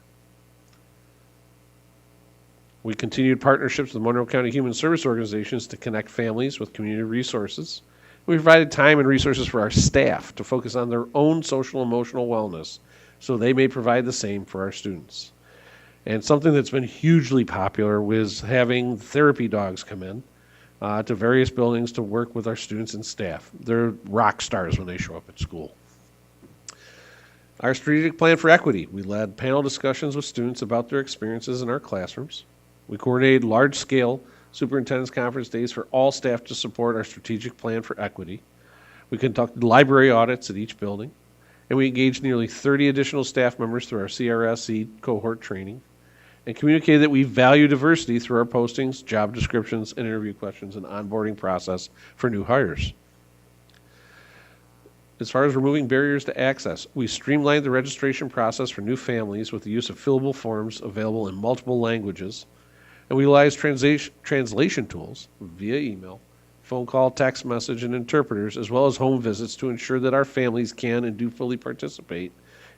We continued partnerships with Monroe County Human Service Organizations to connect families with community resources. We provided time and resources for our staff to focus on their own social emotional wellness so they may provide the same for our students. And something that's been hugely popular was having therapy dogs come in to various buildings to work with our students and staff. They're rock stars when they show up at school. Our strategic plan for equity. We led panel discussions with students about their experiences in our classrooms. We coordinated large-scale superintendent's conference days for all staff to support our strategic plan for equity. We conducted library audits at each building, and we engaged nearly 30 additional staff members through our CRSE cohort training, and communicated that we value diversity through our postings, job descriptions, and interview questions and onboarding process for new hires. As far as removing barriers to access, we streamlined the registration process for new families with the use of fillable forms available in multiple languages, and we utilized translation tools via email, phone call, text message, and interpreters, as well as home visits to ensure that our families can and do fully participate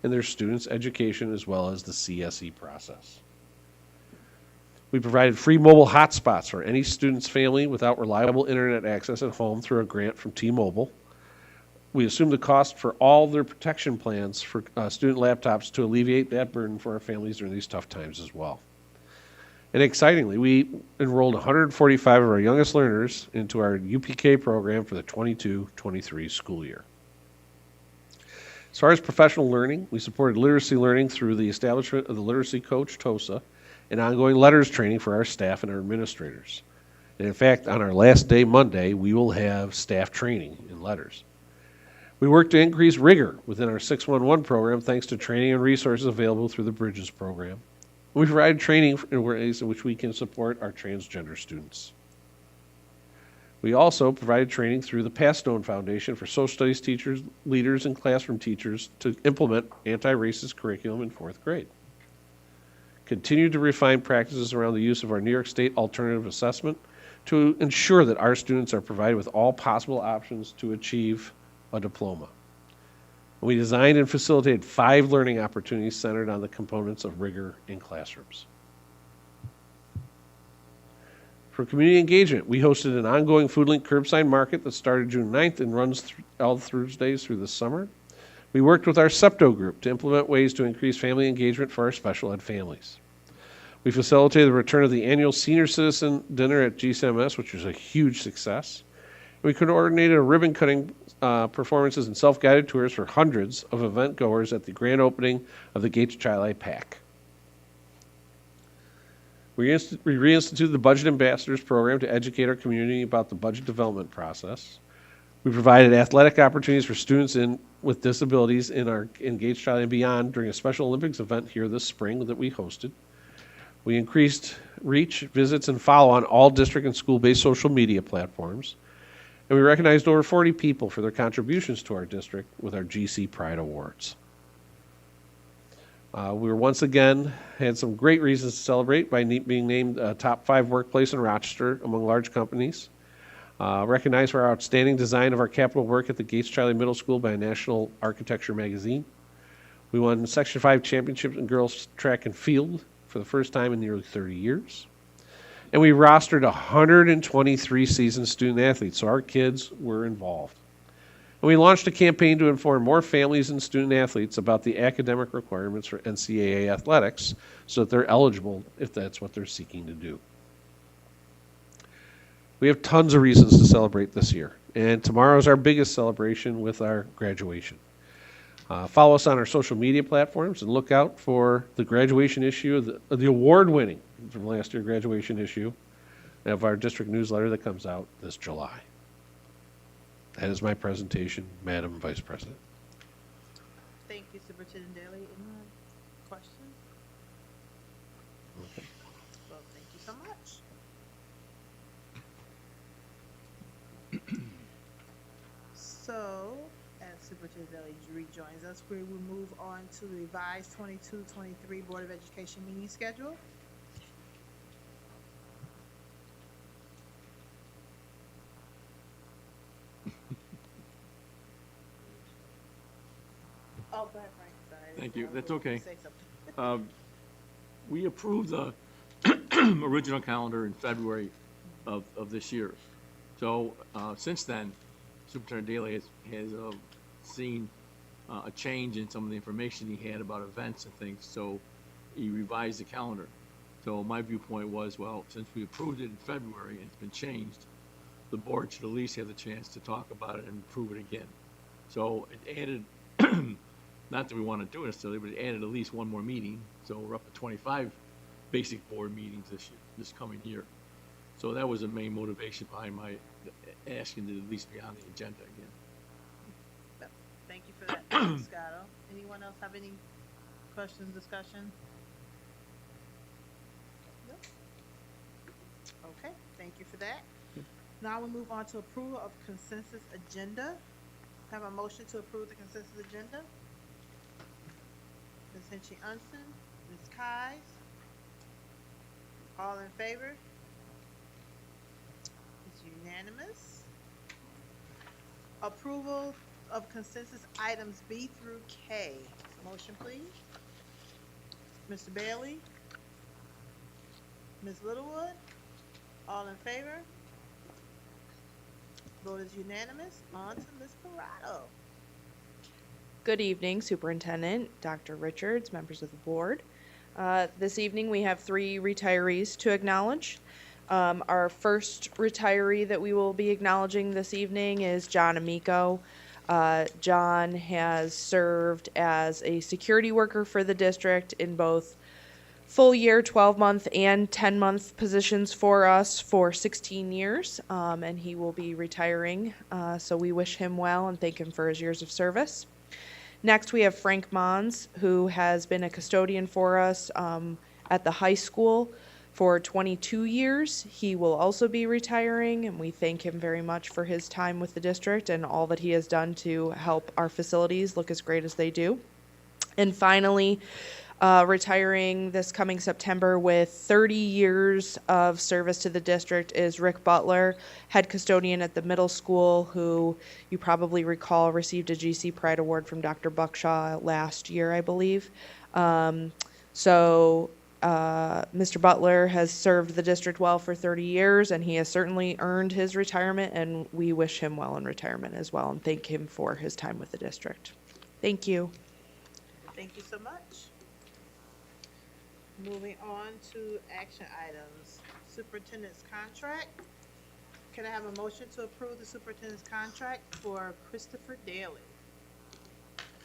in their students' education as well as the CSE process. We provided free mobile hotspots for any student's family without reliable internet access at home through a grant from T-Mobile. We assumed the cost for all their protection plans for student laptops to alleviate that burden for our families during these tough times as well. And excitingly, we enrolled 145 of our youngest learners into our UPK program for the 22-23 school year. As far as professional learning, we supported literacy learning through the establishment of the Literacy Coach, TOSA, and ongoing letters training for our staff and our administrators. And in fact, on our last day, Monday, we will have staff training in letters. We work to increase rigor within our 611 program thanks to training and resources available through the Bridges program. We provide training in ways in which we can support our transgender students. We also provided training through the Passstone Foundation for social studies teachers, leaders, and classroom teachers to implement anti-racist curriculum in 4th grade. Continued to refine practices around the use of our New York State alternative assessment to ensure that our students are provided with all possible options to achieve a diploma. We designed and facilitated 5 learning opportunities centered on the components of rigor in classrooms. For community engagement, we hosted an ongoing FoodLink curbside market that started June 9th and runs all Thursdays through the summer. We worked with our SEPTO group to implement ways to increase family engagement for our special ed families. We facilitated the return of the annual Senior Citizen Dinner at GCMS, which was a huge success. We coordinated a ribbon cutting performances and self-guided tours for hundreds of event goers at the grand opening of the Gates Chi Pack. We reinstituted the Budget Ambassadors program to educate our community about the budget development process. We provided athletic opportunities for students with disabilities in Gates Chi and beyond during a Special Olympics event here this spring that we hosted. We increased reach, visits, and follow on all district and school-based social media platforms. And we recognized over 40 people for their contributions to our district with our GC Pride Awards. We were once again had some great reasons to celebrate by being named a top 5 workplace in Rochester among large companies. Recognized for our outstanding design of our capital work at the Gates Chi Middle School by National Architecture Magazine. We won Section 5 championships in girls track and field for the first time in nearly 30 years. And we rostered 123 seasoned student athletes, so our kids were involved. And we launched a campaign to inform more families and student athletes about the academic requirements for NCAA athletics so that they're eligible if that's what they're seeking to do. We have tons of reasons to celebrate this year, and tomorrow is our biggest celebration with our graduation. Follow us on our social media platforms and look out for the graduation issue, the award-winning from last year graduation issue of our district newsletter that comes out this July. That is my presentation, Madam Vice President. Thank you, Superintendent Daly. Any questions? Okay. Well, thank you so much. So, as Superintendent Daly rejoins us, we will move on to the revised 22-23 Board of Education meeting schedule. Oh, go ahead, Frank. Sorry. Thank you. I That's was okay. gonna say something. We approved the original calendar in February of this year. So since then, Superintendent Daly has seen a change in some of the information he had about events and things, so he revised the calendar. So my viewpoint was, well, since we approved it in February and it's been changed, the board should at least have the chance to talk about it and approve it again. So it added, not that we want to do it necessarily, but it added at least one more meeting. So we're up to 25 basic board meetings this coming year. So that was the main motivation behind my asking to at least be on the agenda again. Thank you for that, Mr. Scotto. Anyone else have any questions, discussion? No? Okay, thank you for that. Now we move on to approval of consensus agenda. Have a motion to approve the consensus agenda. Ms. Hinchy Unson, Ms. Kies. All in favor? It's unanimous. Approval of consensus items B through K. Motion, please. Mr. Bailey? Ms. Littlewood? All in favor? Vote is unanimous. On to Ms. Parado. Good evening, Superintendent, Dr. Richards, members of the board. This evening we have 3 retirees to acknowledge. Our first retiree that we will be acknowledging this evening is John Amico. John has served as a security worker for the district in both full year 12-month and 10-month positions for us for 16 years, and he will be retiring. So we wish him well and thank him for his years of service. Next, we have Frank Mons, who has been a custodian for us at the high school for 22 years. He will also be retiring, and we thank him very much for his time with the district and all that he has done to help our facilities look as great as they do. And finally, Retiring this coming September with 30 years of service to the district is Rick Butler, head custodian at the middle school, who you probably recall received a GC Pride Award from Dr. Buckshaw last year, I believe. Mr. Butler has served the district well for 30 years, and he has certainly earned his retirement, and we wish him well in retirement as well and thank him for his time with the district. Thank you. Thank you so much. Moving on to action items. Superintendent's contract. Can I have a motion to approve the superintendent's contract for Christopher Daly?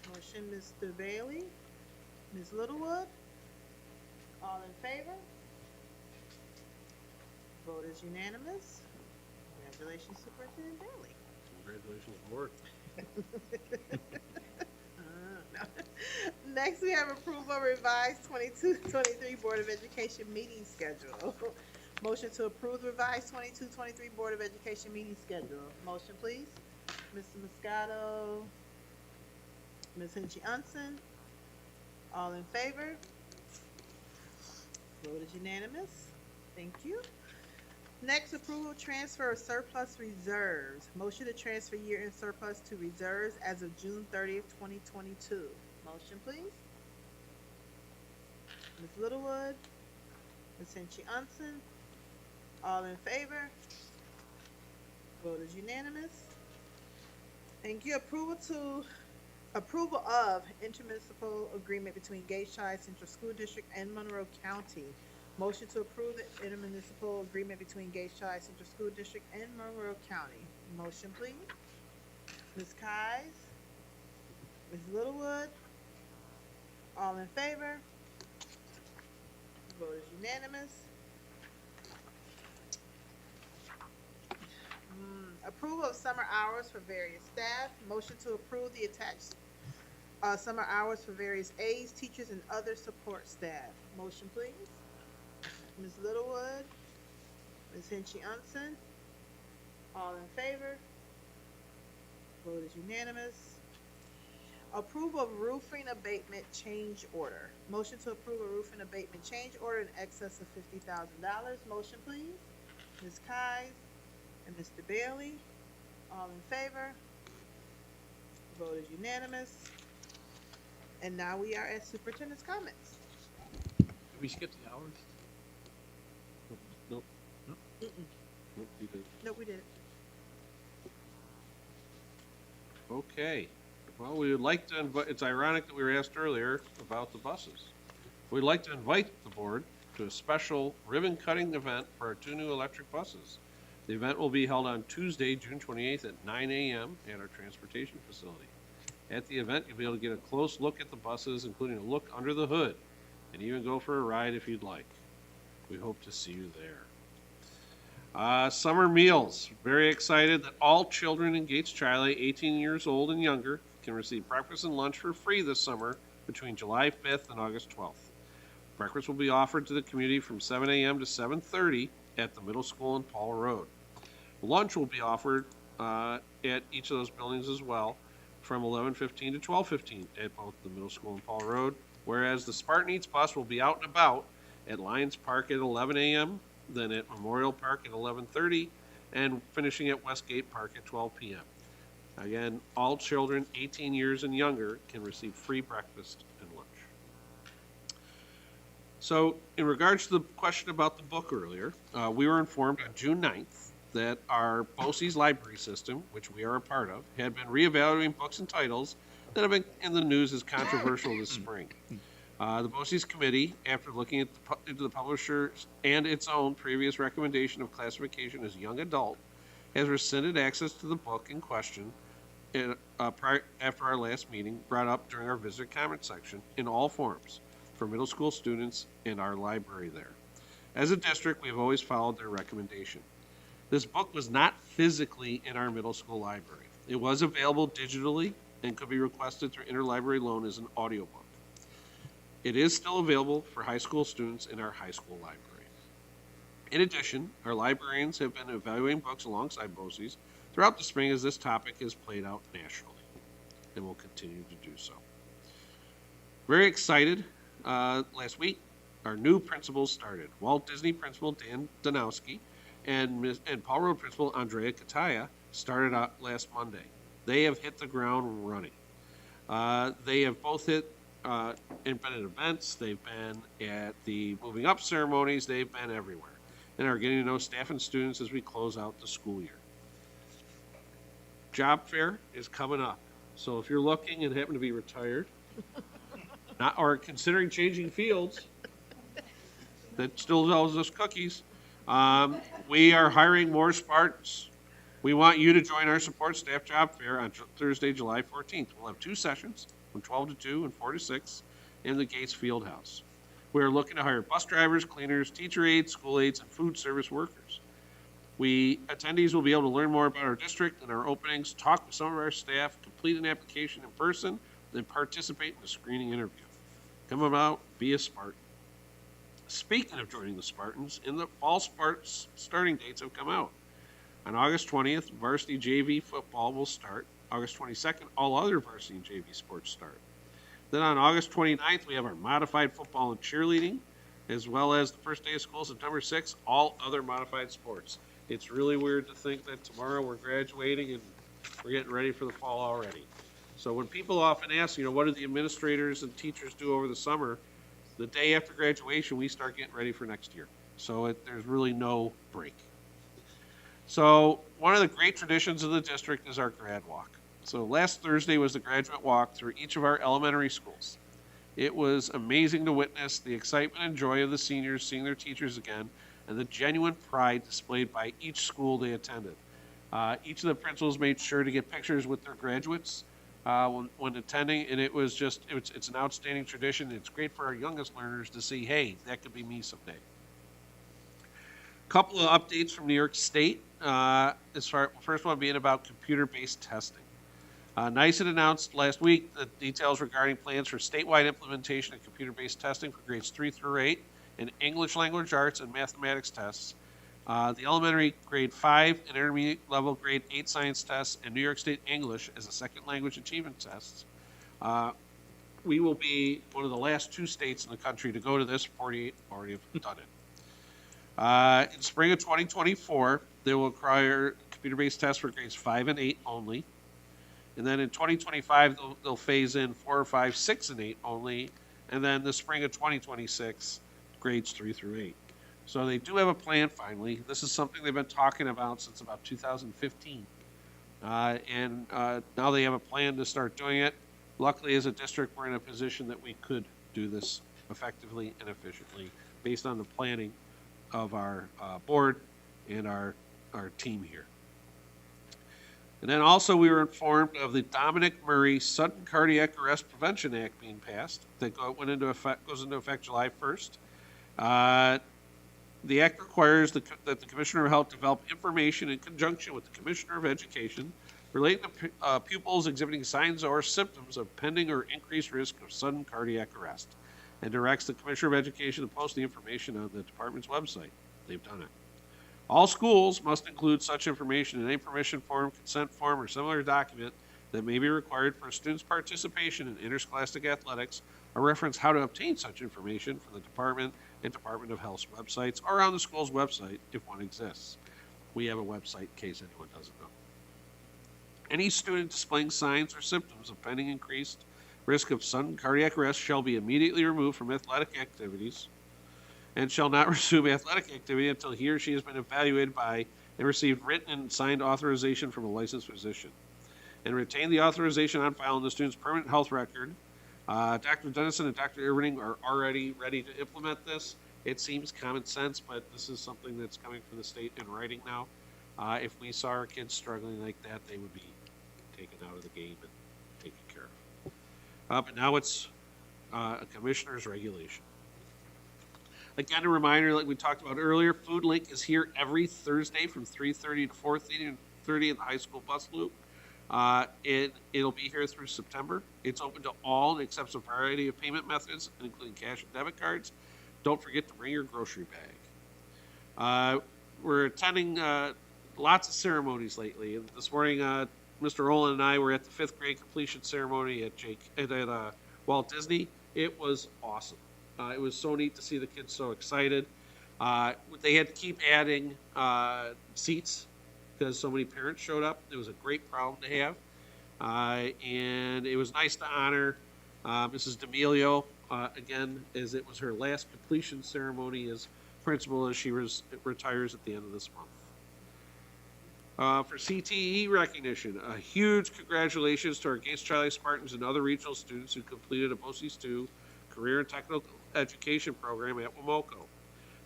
Motion, Mr. Bailey. Ms. Littlewood. All in favor? Vote is unanimous. Congratulations, Superintendent Daly. Congratulations, board. No. Next, we have approval of revised 22-23 Board of Education meeting schedule. Motion to approve the revised 22-23 Board of Education meeting schedule. Motion, please. Mr. Moscato, Ms. Hinchey-Unson. All in favor? Vote is unanimous. Thank you. Next, approval transfer of surplus reserves. Motion to transfer year-end surplus to reserves as of June 30th, 2022. Motion, please. Ms. Littlewood, Ms. Hinchey-Unson. All in favor? Vote is unanimous. Thank you. Approval of intermunicipal agreement between Gage Chai Central School District and Monroe County. Motion to approve the intermunicipal agreement between Gage Chai Central School District and Monroe County. Motion, please. Ms. Kies, Ms. Littlewood. All in favor? Vote is unanimous. Approval of summer hours for various staff. Motion to approve the attached summer hours for various aides, teachers, and other support staff. Motion, please. Ms. Littlewood, Ms. Hinchey-Unson. All in favor? Vote is unanimous. Approval of roofing abatement change order. Motion to approve a roofing abatement change order in excess of $50,000. Motion, please. Ms. Kies and Mr. Bailey. All in favor? Vote is unanimous. And now we are at superintendent's comments. Did we skip the hours? Nope. Nope. Nope, you did. Nope, we didn't. Okay. Well, we would like to invite, it's ironic that we were asked earlier about the buses. We'd like to invite the board to a special ribbon cutting event for our 2 new electric buses. The event will be held on Tuesday, June 28th at 9 a.m. at our transportation facility. At the event, you'll be able to get a close look at the buses, including a look under the hood, and even go for a ride if you'd like. We hope to see you there. Summer meals. Very excited that all children in Gates Chile, 18 years old and younger, can receive breakfast and lunch for free this summer between July 5th and August 12th. Breakfast will be offered to the community from 7 a.m. to 7:30 at the middle school and Paul Road. Lunch will be offered at each of those buildings as well from 11:15 to 12:15 at both the middle school and Paul Road, whereas the Spartan Eats bus will be out and about at Lions Park at 11 a.m., then at Memorial Park at 11:30, and finishing at Westgate Park at 12 p.m. Again, all children 18 years and younger can receive free breakfast and lunch. So in regards to the question about the book earlier, we were informed on June 9th that our BOCES library system, which we are a part of, had been reevaluating books and titles that have been in the news as controversial this spring. The BOCES committee, after looking at into the publisher's and its own previous recommendation of classification as young adult, has rescinded access to the book in question after our last meeting, brought up during our visitor comment section in all forms for middle school students in our library there. As a district, we have always followed their recommendation. This book was not physically in our middle school library. It was available digitally and could be requested through interlibrary loan as an audiobook. It is still available for high school students in our high school library. In addition, our librarians have been evaluating books alongside BOCES throughout the spring as this topic has played out nationally and will continue to do so. Very excited last week, our new principals started. Walt Disney principal Dan Danowski and Paul Road principal Andrea Kataya started out last Monday. They have hit the ground running. They have both been at events, they've been at the moving up ceremonies, they've been everywhere, and are getting to know staff and students as we close out the school year. Job fair is coming up, so if you're looking and happen to be retired, or considering changing fields, that still sells us cookies. We are hiring more Spartans. We want you to join our support staff job fair on Thursday, July 14th. We'll have 2 sessions from 12 to 2 and 4 to 6 in the Gates Field House. We are looking to hire bus drivers, cleaners, teacher aides, school aides, and food service workers. Attendees will be able to learn more about our district and our openings, talk with some of our staff, complete an application in person, then participate in a screening interview. Come about, be a Spartan. Speaking of joining the Spartans, in the fall Spartans starting dates have come out. On August 20th, varsity JV football will start. August 22nd, all other varsity and JV sports start. Then on August 29th, we have our modified football and cheerleading, as well as the first day of school, September 6th, all other modified sports. It's really weird to think that tomorrow we're graduating and we're getting ready for the fall already. So when people often ask, what do the administrators and teachers do over the summer? The day after graduation, we start getting ready for next year. So there's really no break. So one of the great traditions of the district is our grad walk. So last Thursday was the graduate walk through each of our elementary schools. It was amazing to witness the excitement and joy of the seniors seeing their teachers again and the genuine pride displayed by each school they attended. Each of the principals made sure to get pictures with their graduates when attending, and it's an outstanding tradition. It's great for our youngest learners to see, hey, that could be me someday. Couple of updates from New York State. First one being about computer-based testing. NICE had announced last week the details regarding plans for statewide implementation of computer-based testing for grades 3 through 8 in English language arts and mathematics tests. The elementary grade 5 and intermediate level grade 8 science tests and New York State English as a second language achievement tests. We will be one of the last 2 states in the country to go to this. 48 already have done it. In spring of 2024, they will require computer-based tests for grades 5 and 8 only. And then in 2025, they'll phase in 4, 5, 6, and 8 only. And then the spring of 2026, grades 3 through 8. So they do have a plan finally. This is something they've been talking about since about 2015. And now they have a plan to start doing it. Luckily, as a district, we're in a position that we could do this effectively and efficiently based on the planning of our board and our team here. And then also we were informed of the Dominic Murray Sudden Cardiac Arrest Prevention Act being passed that goes into effect July 1st. The act requires that the Commissioner of Health develop information in conjunction with the Commissioner of Education relating to pupils exhibiting signs or symptoms of pending or increased risk of sudden cardiac arrest, and directs the Commissioner of Education to post the information on the department's website. They've done it. All schools must include such information in any permission form, consent form, or similar document that may be required for a student's participation in interscholastic athletics, or reference how to obtain such information from the department and Department of Health's websites or on the school's website if one exists. We have a website in case anyone doesn't know. Any student displaying signs or symptoms of pending increased risk of sudden cardiac arrest shall be immediately removed from athletic activities and shall not resume athletic activity until he or she has been evaluated by and received written and signed authorization from a licensed physician. And retain the authorization on file in the student's permanent health record. Dr. Dennison and Dr. Irving are already ready to implement this. It seems common sense, but this is something that's coming from the state in writing now. If we saw our kids struggling like that, they would be taken out of the game and taken care of. But now it's a commissioner's regulation. Again, a reminder, like we talked about earlier, Food Link is here every Thursday from 3:30 to 4:30 in the high school bus loop. It'll be here through September. It's open to all and accepts a variety of payment methods, including cash and debit cards. Don't forget to bring your grocery bag. We're attending lots of ceremonies lately. This morning, Mr. Olin and I were at the 5th grade completion ceremony at Walt Disney. It was awesome. It was so neat to see the kids so excited. They had to keep adding seats because so many parents showed up. It was a great problem to have. And it was nice to honor Mrs. D'Amelio again, as it was her last completion ceremony as principal as she retires at the end of this month. For CTE recognition, a huge congratulations to our Gates Charlie Spartans and other regional students who completed a BOCES 2 Career and Technical Education program at Wamoco.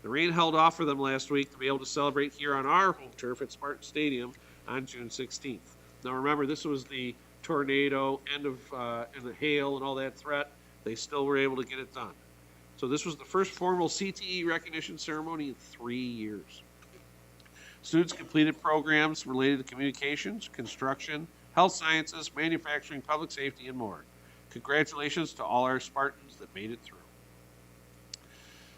The rain held off for them last week to be able to celebrate here on our home turf at Spartan Stadium on June 16th. Now remember, this was the tornado, and the hail and all that threat. They still were able to get it done. So this was the first formal CTE recognition ceremony in 3 years. Students completed programs related to communications, construction, health sciences, manufacturing, public safety, and more. Congratulations to all our Spartans that made it through.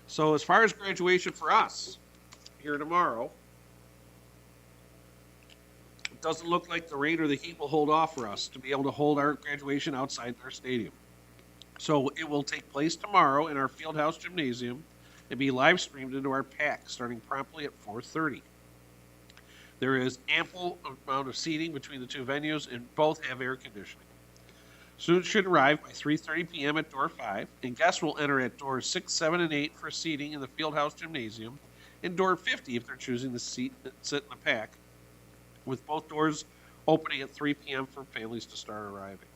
So as far as graduation for us, here tomorrow, it doesn't look like the rain or the heat will hold off for us to be able to hold our graduation outside our stadium. So it will take place tomorrow in our Fieldhouse Gymnasium and be live streamed into our PAC starting promptly at 4:30. There is ample amount of seating between the two venues and both have air conditioning. Students should arrive by 3:30 p.m. at door 5, and guests will enter at doors 6, 7, and 8 for seating in the Fieldhouse Gymnasium, and door 50 if they're choosing to sit in the PAC, with both doors opening at 3 p.m. for families to start arriving.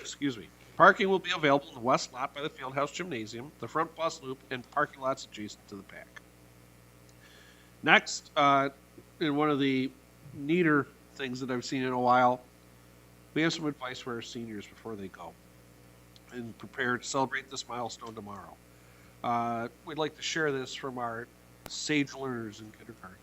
Excuse me. Parking will be available in the west lot by the Fieldhouse Gymnasium, the front bus loop, and parking lots adjacent to the PAC. Next, in one of the neater things that I've seen in a while, we have some advice for our seniors before they go and prepare to celebrate this milestone tomorrow. We'd like to share this from our sage learners in kindergarten.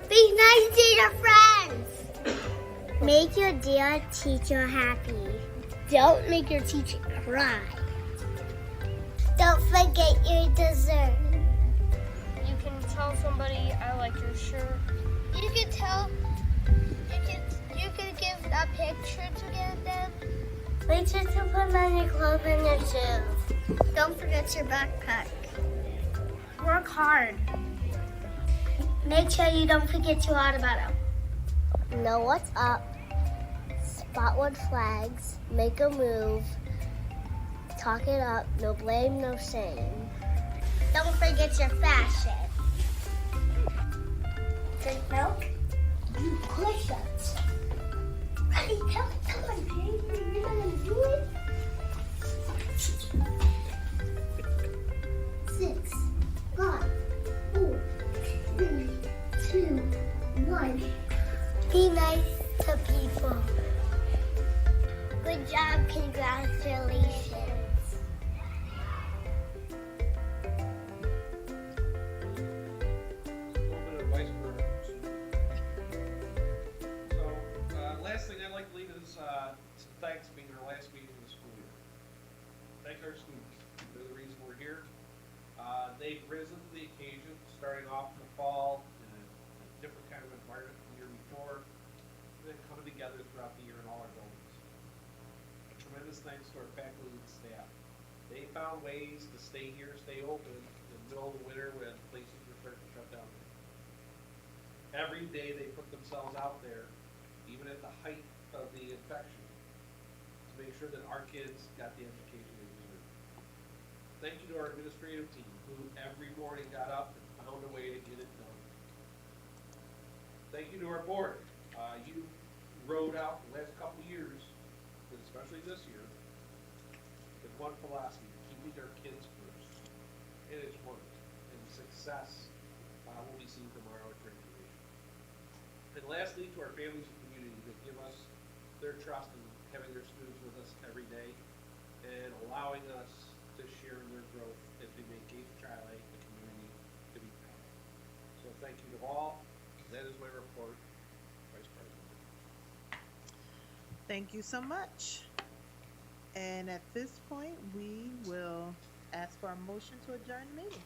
Be nice to your friends. Make your dear teacher happy. Don't make your teacher cry. Don't forget your dessert. You can tell somebody, I like your shirt. You can give a picture to give them. Make sure to put on your clothes and your shoes. Don't forget your backpack. Work hard. Make sure you don't forget your water bottle. Know what's up. Spot what flags. Make a move. Talk it up. No blame, no shame. Don't forget your fashion. Drink milk. Do push-ups. Ready? Come on, baby. You're gonna do it. 6, 5, 4, 3, 2, 1. Be nice to people. Good job, congratulations. Last thing I'd like to leave is some thanks being our last meeting of the school year. Thank our students. They're the reason we're here. They've risen to the occasion, starting off in the fall in a different kind of environment than the year before, and then coming together throughout the year in all our buildings. A tremendous thanks to our faculty and staff. They found ways to stay here, stay open in the middle of the winter when places were starting to shut down. Every day they put themselves out there, even at the height of the infection, to make sure that our kids got the education they deserve. Thank you to our administrative team, who every morning got up and found a way to get it done. Thank you to our board. You rode out the last couple of years, but especially this year, with one philosophy, keeping our kids first. And it's worked. And success will be seen tomorrow at graduation. And lastly, to our families and community that give us their trust in having their students with us every day and allowing us to share in their growth as we make Gates Charlie a community to be proud of. So thank you to all. That is my report, Vice President. Thank you so much. And at this point, we will ask for a motion to adjourn the meeting.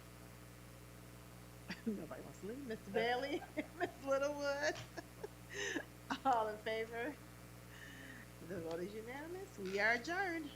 Nobody wants to leave. Mr. Bailey, Ms. Littlewood. All in favor? The vote is unanimous. We are adjourned.